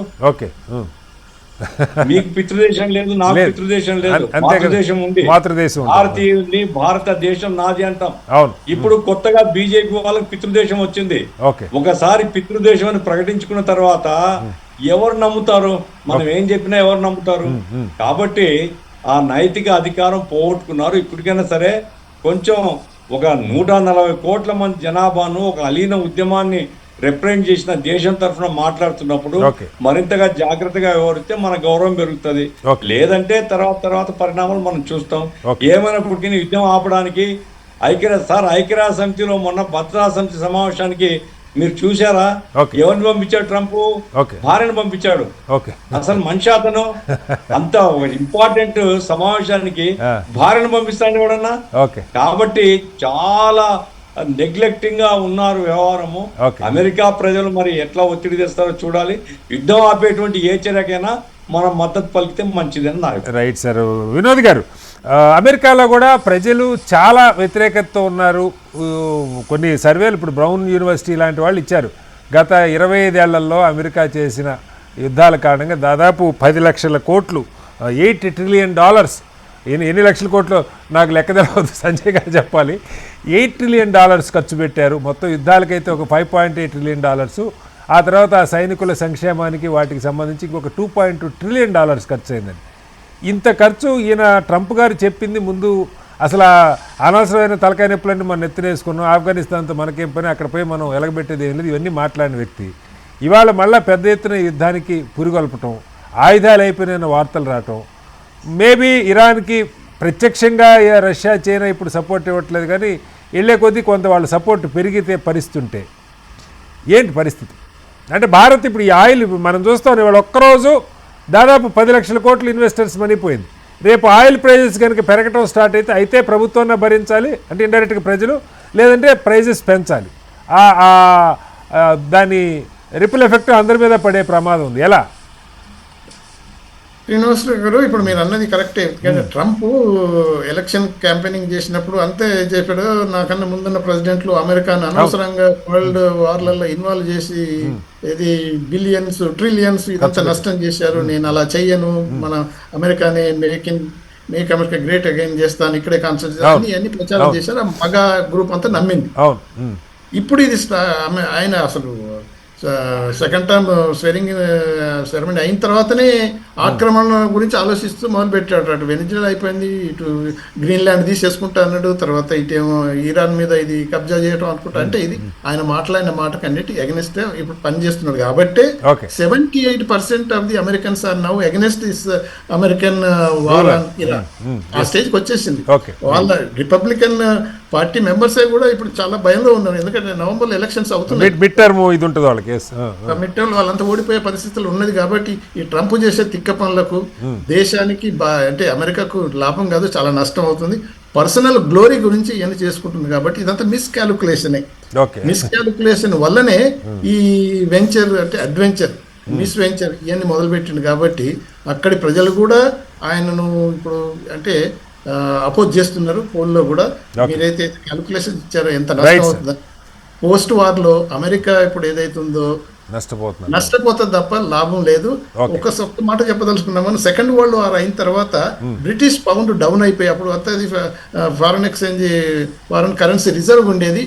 మీకు పితృదేశం లేదు, నాకు లేదు. పితృదేశం లేదు, అంతే కదా. మాతృదేశం ఉంది. మాతృదేశం ఉంది. భారతీయుల్ని భారతదేశం నాది అంటాం. అవును. ఇప్పుడు కొత్తగా బీజేపీ వాళ్ళకి పితృదేశం వచ్చింది. ఓకే. ఒకసారి పితృదేశం అని ప్రకటించుకున్న తర్వాత ఎవరు నమ్ముతారు? మనం ఏం చెప్పినా ఎవరు నమ్ముతారు? కాబట్టి ఆ నైతిక అధికారం పోగొట్టుకున్నారు. ఇప్పటికైనా సరే కొంచెం ఒక 140 కోట్ల మంది జనాభాను ఒక అలీన ఉద్యమాన్ని రిప్రజెంట్ చేసిన దేశం తరఫున మాట్లాడుతున్నప్పుడు మరింతగా జాగ్రత్తగా వ్యవహరిస్తే మన గౌరవం పెరుగుతుంది. లేదంటే తర్వాత పరిణామాలు మనం చూస్తాం. ఏమైనప్పటికీ యుద్ధం ఆపడానికి ఐక్యరాజ్య సమితిలో మొన్న భద్రతా సమితి సమావేశానికి మీరు చూసారా? ఎవరిని పంపించాడు? ట్రంప్ భార్యను పంపించాడు. అసలు మనిషి అతను అంత ఇంపార్టెంట్ సమావేశానికి భార్యను పంపిస్తాడు ఎవడన్నా? కాబట్టి చాలా నెగ్లెక్టింగ్ గా ఉన్నారు వ్యవహారము. అమెరికా ప్రజలు మరి ఎట్లా ఒత్తిడి తెస్తారో చూడాలి. యుద్ధం ఆపేటువంటి ఏ చర్యకైనా మనం మద్దతు పలికితే మంచిదని నా రైట్ సార్. వినోద్ గారు, అమెరికాలో కూడా ప్రజలు చాలా వ్యతిరేకతతో ఉన్నారు. కొన్ని సర్వేలు ఇప్పుడు బ్రౌన్ యూనివర్సిటీ లాంటి వాళ్ళు ఇచ్చారు. గత 25 ఏళ్లలో అమెరికా చేసిన యుద్ధాల కారణంగా దాదాపు 10 లక్షల కోట్లు, $8 ట్రిలియన్, ఎన్ని లక్షల కోట్లు నాకు లెక్క తెలవద్దు, సంజయ్ గారు చెప్పాలి. $8 ట్రిలియన్ ఖర్చు పెట్టారు. మొత్తం యుద్ధాలకైతే ఒక $5.8 ట్రిలియన్. ఆ తర్వాత ఆ సైనికుల సంక్షేమానికి వాటికి సంబంధించి ఇంకొక $2.2 ట్రిలియన్ ఖర్చు అయిందండి. ఇంత ఖర్చు ఈయన ట్రంప్ గారు చెప్పింది ముందు అసలు అనవసరమైన తలకాయ నొప్పులన్నీ మనం ఎత్తినేసుకున్నాం, ఆఫ్ఘనిస్తాన్తో మనకేం పని, అక్కడ పోయి మనం ఎలగబెట్టేది ఏం లేదు, ఇవన్నీ మాట్లాడిన వ్యక్తి ఇవాళ మళ్ళీ పెద్ద ఎత్తున యుద్ధానికి పురిగొల్పటం, ఆయుధాలు అయిపోయిన వార్తలు రావటం, మేబీ ఇరాన్కి ప్రత్యక్షంగా రష్యా చైనా ఇప్పుడు సపోర్ట్ ఇవ్వట్లేదు కానీ వెళ్ళే కొద్దీ కొంత వాళ్ళ సపోర్ట్ పెరిగితే పరిస్థితి ఏంటి పరిస్థితి? అంటే భారత్ ఇప్పుడు ఈ ఆయిల్ మనం చూస్తాం, ఇవాళ ఒక్కరోజు దాదాపు 10 లక్షల కోట్లు ఇన్వెస్టర్స్ మనీ పోయింది. రేపు ఆయిల్ ప్రైజెస్ కనుక పెరగటం స్టార్ట్ అయితే ప్రభుత్వాన్ని భరించాలి అంటే ఇండైరెక్ట్గా ప్రజలు, లేదంటే ప్రైజెస్ పెంచాలి. దాని రిపుల్ ఎఫెక్ట్ అందరి మీద పడే ప్రమాదం ఉంది. ఎలా? శ్రీనివాసరావు గారు, ఇప్పుడు మీరు అన్నది కరెక్టే. ఎందుకంటే ట్రంప్ ఎలక్షన్ క్యాంపెయినింగ్ చేసినప్పుడు అంతే చెప్పాడు, నాకన్నా ముందున్న ప్రెసిడెంట్లు అమెరికాను అనవసరంగా వరల్డ్ వార్లలో ఇన్వాల్వ్ చేసి ఇది బిలియన్స్ ట్రిలియన్స్ ఇదంతా నష్టం చేశారు, నేను అలా చెయ్యను, మన అమెరికానే మేక్ అమెరికా గ్రేట్ అగైన్ చేస్తాను, ఇక్కడే కాన్సన్ట్రేట్ అన్ని ప్రచారం చేశారు. ఆ మగ గ్రూప్ అంతా నమ్మింది. ఇప్పుడు ఇది ఆయన అసలు సెకండ్ టర్మ్ స్వెరింగ్ సెరమనీ అయిన తర్వాతనే ఆక్రమణ గురించి ఆలోచిస్తూ మొదలుపెట్టాడు. అటు వెనిజులా అయిపోయింది, ఇటు గ్రీన్లాండ్ తీసేసుకుంటా అన్నాడు, తర్వాత ఇటేమో ఇరాన్ మీద ఇది కబ్జా చేయడం అనుకుంటా. అంటే ఇది ఆయన మాట్లాడిన మాటకు అన్నిటి అగెనిస్ట్ ఇప్పుడు పనిచేస్తున్నాడు. కాబట్టి 78% of the Americans are now against this American war on Iran. ఆ స్టేజ్కి వచ్చేసింది. వాళ్ళ రిపబ్లికన్ పార్టీ మెంబర్సే కూడా ఇప్పుడు చాలా భయంలో ఉన్నారు. ఎందుకంటే నవంబర్లో ఎలక్షన్స్ అవుతున్నాయి, మిడ్ టర్మ్ ఇది ఉంటుంది వాళ్ళకి, మిడ్ టర్మ్ వాళ్ళంతా ఓడిపోయే పరిస్థితులు ఉన్నది. కాబట్టి ఈ ట్రంప్ చేసే తిక్క పనులకు దేశానికి అంటే అమెరికాకు లాభం కాదు, చాలా నష్టం అవుతుంది. పర్సనల్ గ్లోరీ గురించి ఇవన్నీ చేసుకుంటుంది. కాబట్టి ఇదంతా మిస్కాలిక్యులేషనే. మిస్కాలిక్యులేషన్ వల్లనే ఈ వెంచర్ అంటే అడ్వెంచర్, మిస్ వెంచర్ ఇవన్నీ మొదలుపెట్టింది. కాబట్టి అక్కడి ప్రజలు కూడా ఆయనను ఇప్పుడు అంటే అపోజ్ చేస్తున్నారు. పోల్లో కూడా మీరైతే క్యాలిక్యులేషన్ ఇచ్చారో ఎంత నష్టం అవుతుందో. పోస్ట్ వార్ లో అమెరికా ఇప్పుడు ఏదైతుందో నష్టపోతుంది తప్ప లాభం లేదు. ఒక మాట చెప్పదలుచుకున్నామని, సెకండ్ వరల్డ్ వార్ అయిన తర్వాత బ్రిటిష్ పౌండ్ డౌన్ అయిపోయి అప్పుడు అంతది foreign exchange foreign currency reserve ఉండేది,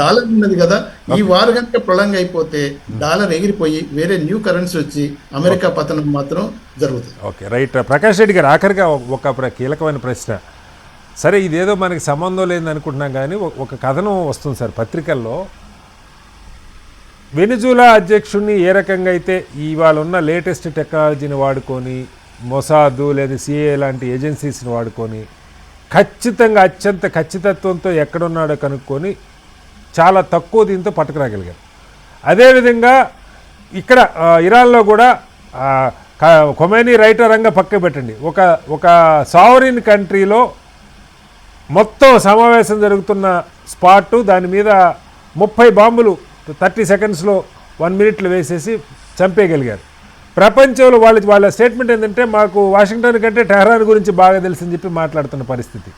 డాలర్ ఉన్నది కదా. ఈ వార్ కనుక ప్రొలాంగ్ అయిపోతే డాలర్ ఎగిరిపోయి వేరే న్యూ కరెన్సీ వచ్చి అమెరికా పతనం మాత్రం జరుగుతుంది. Okay, right. ప్రకాష్ రెడ్డి గారు, ఆఖరిగా ఒక కీలకమైన ప్రశ్న. సరే, ఇదేదో మనకి సంబంధం లేదని అనుకుంటున్నాం కానీ ఒక కథనం వస్తుంది సార్ పత్రికల్లో. వెనిజులా అధ్యక్షుడిని ఏ రకంగా అయితే ఇవాళ ఉన్న లేటెస్ట్ టెక్నాలజీని వాడుకొని, మొసాదు లేదా సిఏ లాంటి ఏజెన్సీస్ని వాడుకొని ఖచ్చితంగా అత్యంత ఖచ్చితత్వంతో ఎక్కడున్నాడో కనుక్కొని చాలా తక్కువ దీంతో పట్టుకురాగలిగారు. అదేవిధంగా ఇక్కడ ఇరాన్లో కూడా ఖొమైనీ రైటర్ రంగా పక్క పెట్టండి, ఒక సావరిన్ కంట్రీలో మొత్తం సమావేశం జరుగుతున్న స్పాటు, దాని మీద 30 బాంబులు 30 సెకండ్స్లో 1 మినిట్లో వేసేసి చంపేయగలిగారు. ప్రపంచంలో వాళ్ళ స్టేట్మెంట్ ఏంటంటే, మాకు వాషింగ్టన్ కంటే టెహరాన్ గురించి బాగా తెలుసని చెప్పి మాట్లాడుతున్న పరిస్థితి.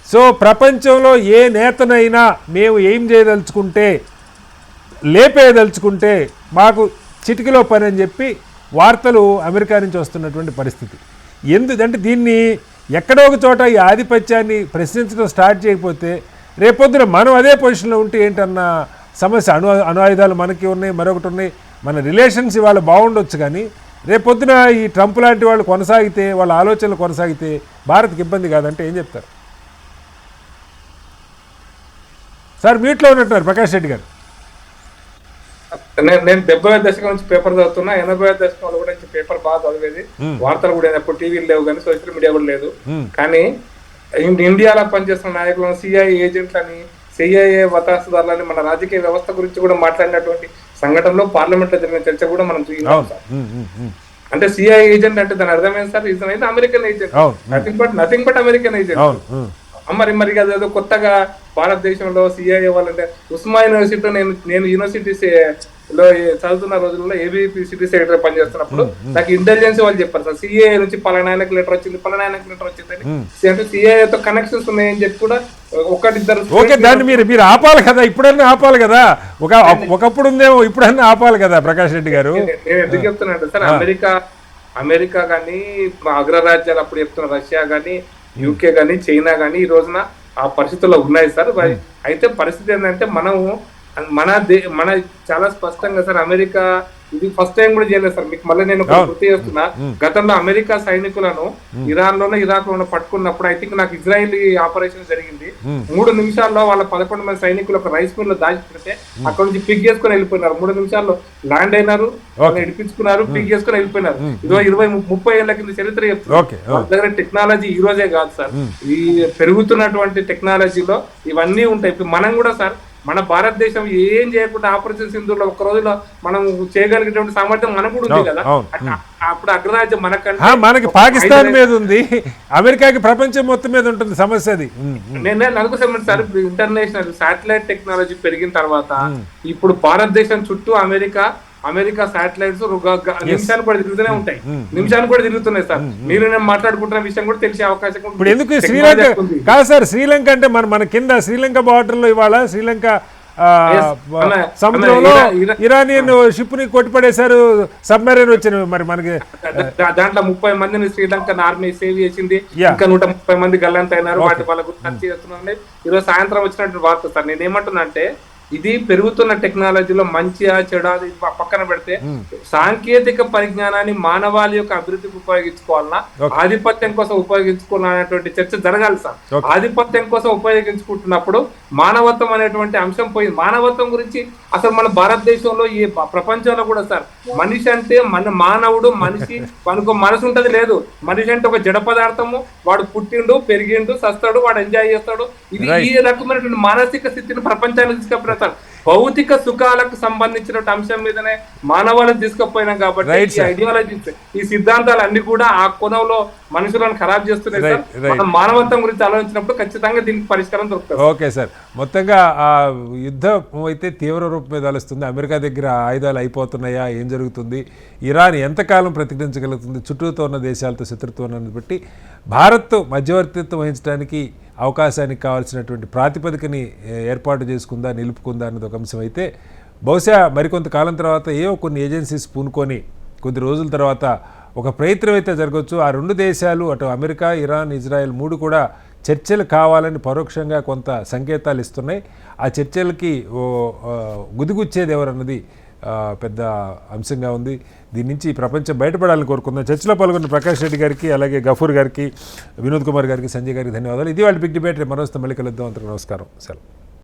సో ప్రపంచంలో ఏ నేతనైనా మేము ఏం చేయదలుచుకుంటే, లేపేయదలుచుకుంటే మాకు చిటికలో పని అని చెప్పి వార్తలు అమెరికా నుంచి వస్తున్నటువంటి పరిస్థితి. ఎందుకంటే దీన్ని ఎక్కడో ఒక చోట ఈ ఆధిపత్యాన్ని ప్రశ్నించడం స్టార్ట్ చేయకపోతే రేపొద్దున మనం అదే పొజిషన్లో ఉంటే ఏంటన్న సమస్య. అణు ఆయుధాలు మనకి ఉన్నాయి, మరొకటి ఉన్నాయి, మన రిలేషన్స్ ఇవాళ బాగుండొచ్చు, కానీ రేపొద్దున ఈ ట్రంప్ లాంటి వాళ్ళు కొనసాగితే, వాళ్ళ ఆలోచనలు కొనసాగితే భారత్కి ఇబ్బంది కాదంటే ఏం చెప్తారు సార్? మీట్లో ఉన్నట్టున్నారు ప్రకాష్ రెడ్డి గారు. నేను 70వ దశకం నుంచి పేపర్ చదువుతున్నా. 80వ దశకంలో కూడా నుంచి పేపర్ బాగా చదివేది. వార్తలు కూడా ఎప్పుడు టీవీలు లేవు కానీ, సోషల్ మీడియా కూడా లేదు. కానీ ఇండియాలో పనిచేస్తున్న నాయకులను, సిఐఏ ఏజెంట్లని, సిఐఏ వతాసుదారులని, మన రాజకీయ వ్యవస్థ గురించి కూడా మాట్లాడినటువంటి సంఘటనలో పార్లమెంట్ లో జరిగిన చర్చ కూడా మనం చూసినాం సార్. అంటే సిఐఏ ఏజెంట్ అంటే దాని అర్థమైంది సార్, ఇది American agent, nothing but American agent. మరి అదేదో కొత్తగా భారతదేశంలో సిఐఏ వాళ్ళంటే ఉస్మా యూనివర్సిటీలో నేను యూనివర్సిటీస్ లో చదువుతున్న రోజుల్లో ఏబీపీ సిటీ సెక్రటరీ పనిచేస్తున్నప్పుడు నాకు ఇంటెలిజెన్స్ వాళ్ళు చెప్పారు సార్, సిఐఏ నుంచి పలానాయనకు లెటర్ వచ్చింది, పలానాయనకు లెటర్ వచ్చిందని. అంటే సిఐఏతో కనెక్షన్స్ ఉన్నాయని చెప్పి కూడా ఒకటిద్దరు. ఓకే, దాన్ని మీరు ఆపాలి కదా, ఇప్పుడన్నా ఆపాలి కదా. ఒకప్పుడు ఉందేమో, ఇప్పుడన్నా ఆపాలి కదా ప్రకాష్ రెడ్డి గారు. నేను ఎందుకు చెప్తున్నాను సార్, అమెరికా కానీ అగ్రరాజ్యాలు అప్పుడు చెప్తున్న రష్యా కానీ, యూకే కానీ, చైనా కానీ ఈ రోజున ఆ పరిస్థితుల్లో ఉన్నాయి సార్. అయితే పరిస్థితి ఏంటంటే మన చాలా స్పష్టంగా సార్, అమెరికా ఇది ఫస్ట్ టైం కూడా చేయలేదు సార్. మీకు మళ్ళీ నేను గుర్తు చేస్తున్నా, గతంలో అమెరికా సైనికులను ఇరాన్ లోనో ఇరాక్ లోనో పట్టుకున్నప్పుడు ఐ థింక్ నాకు ఇజ్రాయిలీ ఆపరేషన్ జరిగింది. 3 నిమిషాల్లో వాళ్ళ 11 మంది సైనికులు ఒక రైస్ మిల్ లో దాచిపెడితే అక్కడ నుంచి పిక్ చేసుకుని వెళ్ళిపోయినారు. 3 నిమిషాల్లో ల్యాండ్ అయినారు, ఇడిపించుకున్నారు, పిక్ చేసుకుని వెళ్ళిపోయినారు. 20-30 ఏళ్ల కింద చరిత్ర చెప్తున్నారు. వాళ్ళ దగ్గర టెక్నాలజీ ఈ రోజే కాదు సార్, ఈ పెరుగుతున్నటువంటి టెక్నాలజీలో ఇవన్నీ ఉంటాయి. ఇప్పుడు మనం కూడా సార్, మన భారతదేశం ఏం చేయకుండా ఆపరేషన్ సింధూర్లో ఒక్క రోజులో మనం చేయగలిగేటువంటి సామర్థ్యం మనకు కూడా ఉంది కదా. అప్పుడు అగ్రరాజ్యం మనకి పాకిస్తాన్ మీద ఉంది, అమెరికాకి ప్రపంచం మొత్తం మీద ఉంటుంది సమస్య. అది నేను అనుకుంటున్నాను సార్, ఇప్పుడు ఇంటర్నేషనల్ శాటిలైట్ టెక్నాలజీ పెరిగిన తర్వాత ఇప్పుడు భారతదేశం చుట్టూ అమెరికా శాటిలైట్స్ నిమిషానికి కూడా తిరుగుతూనే ఉంటాయి, నిమిషానికి కూడా తిరుగుతున్నాయి సార్. మీరు నేను మాట్లాడుకుంటున్న విషయం కూడా తెలిసే అవకాశం. ఇప్పుడు ఎందుకు శ్రీలంక కాదు సార్, శ్రీలంక అంటే మన కింద శ్రీలంక బార్డర్ లో ఇవాళ శ్రీలంక సముద్రంలో ఇరానియన్ షిప్ ని కొట్టిపడేశారు, సబ్మెరైన్ వచ్చిన. మరి మనకి దాంట్లో 30 మందిని శ్రీలంకన్ ఆర్మీ సేవ్ చేసింది, ఇంకా 130 మంది గల్లంత అయినారు. వాటి వాళ్ళ గురించి చేస్తున్నాను. ఈరోజు సాయంత్రం వచ్చినటువంటి వార్త సార్. నేను ఏమంటున్నా అంటే, ఇది పెరుగుతున్న టెక్నాలజీలో మంచిగా చెడా పక్కన పెడితే సాంకేతిక పరిజ్ఞానాన్ని మానవాళి యొక్క అభివృద్ధికి ఉపయోగించుకోవాలన్నా, ఆధిపత్యం కోసం ఉపయోగించుకోవాలనేటువంటి చర్చ జరగాలి సార్. ఆధిపత్యం కోసం ఉపయోగించుకుంటున్నప్పుడు మానవత్వం అనేటువంటి అంశం పోయింది. మానవత్వం గురించి అసలు మన భారతదేశంలో ఈ ప్రపంచంలో కూడా సార్, మనిషి అంటే మానవుడు, మనిషి మనకు మనసు ఉంటది లేదు. మనిషి అంటే ఒక జడ పదార్థము, వాడు పుట్టిండు, పెరిగిండు, సస్తాడు, వాడు ఎంజాయ్ చేస్తాడు. ఇది ఈ రకమైనటువంటి మానసిక స్థితిని ప్రపంచానికి తీసుకుపోయిన భౌతిక సుఖాలకు సంబంధించిన అంశం మీదనే మానవాళిని తీసుకుపోయినాం. కాబట్టి ఈ ఐడియాలజీస్, ఈ సిద్ధాంతాలు అన్ని కూడా ఆ కోణంలో మనుషులను ఖరాబ్ చేస్తున్నాయి సార్. మనం మానవత్వం గురించి ఆలోచించినప్పుడు ఖచ్చితంగా దీనికి పరిష్కారం దొరుకుతుంది. ఓకే సార్, మొత్తంగా ఆ యుద్ధం అయితే తీవ్ర రూపం మీద ఆలోచిస్తుంది. అమెరికా దగ్గర ఆయుధాలు అయిపోతున్నాయా, ఏం జరుగుతుంది, ఇరాన్ ఎంతకాలం ప్రతిఘటించగలుగుతుంది, చుట్టూతో ఉన్న దేశాలతో శత్రుత్వాన్ని బట్టి భారత్ మధ్యవర్తిత్వం వహించడానికి అవకాశానికి కావాల్సినటువంటి ప్రాతిపదికని ఏర్పాటు చేసుకుందా, నిలుపుకుందా అన్నది ఒక అంశం అయితే, బహుశా మరికొంత కాలం తర్వాత ఏవో కొన్ని ఏజెన్సీస్ పూనుకొని కొద్ది రోజుల తర్వాత ఒక ప్రయత్నం అయితే జరగవచ్చు. ఆ 2 దేశాలు, అటు అమెరికా, ఇరాన్, ఇజ్రాయెల్ 3 కూడా చర్చలు కావాలని పరోక్షంగా కొంత సంకేతాలు ఇస్తున్నాయి. ఆ చర్చలకి గుదిగుచ్చేది ఎవరన్నది పెద్ద అంశంగా ఉంది. దీని నుంచి ప్రపంచం బయటపడాలని కోరుకుందాం. చర్చలో పాల్గొన్న ప్రకాష్ రెడ్డి గారికి, అలాగే గఫూర్ గారికి, వినోద్ కుమార్ గారికి, సంజయ్ గారికి ధన్యవాదాలు. ఇది వాళ్ళ బిగ్ డిబేట్. మరోస్తే మళ్ళీ కలుద్దాం. అంతకు నమస్కారం. సెలవు.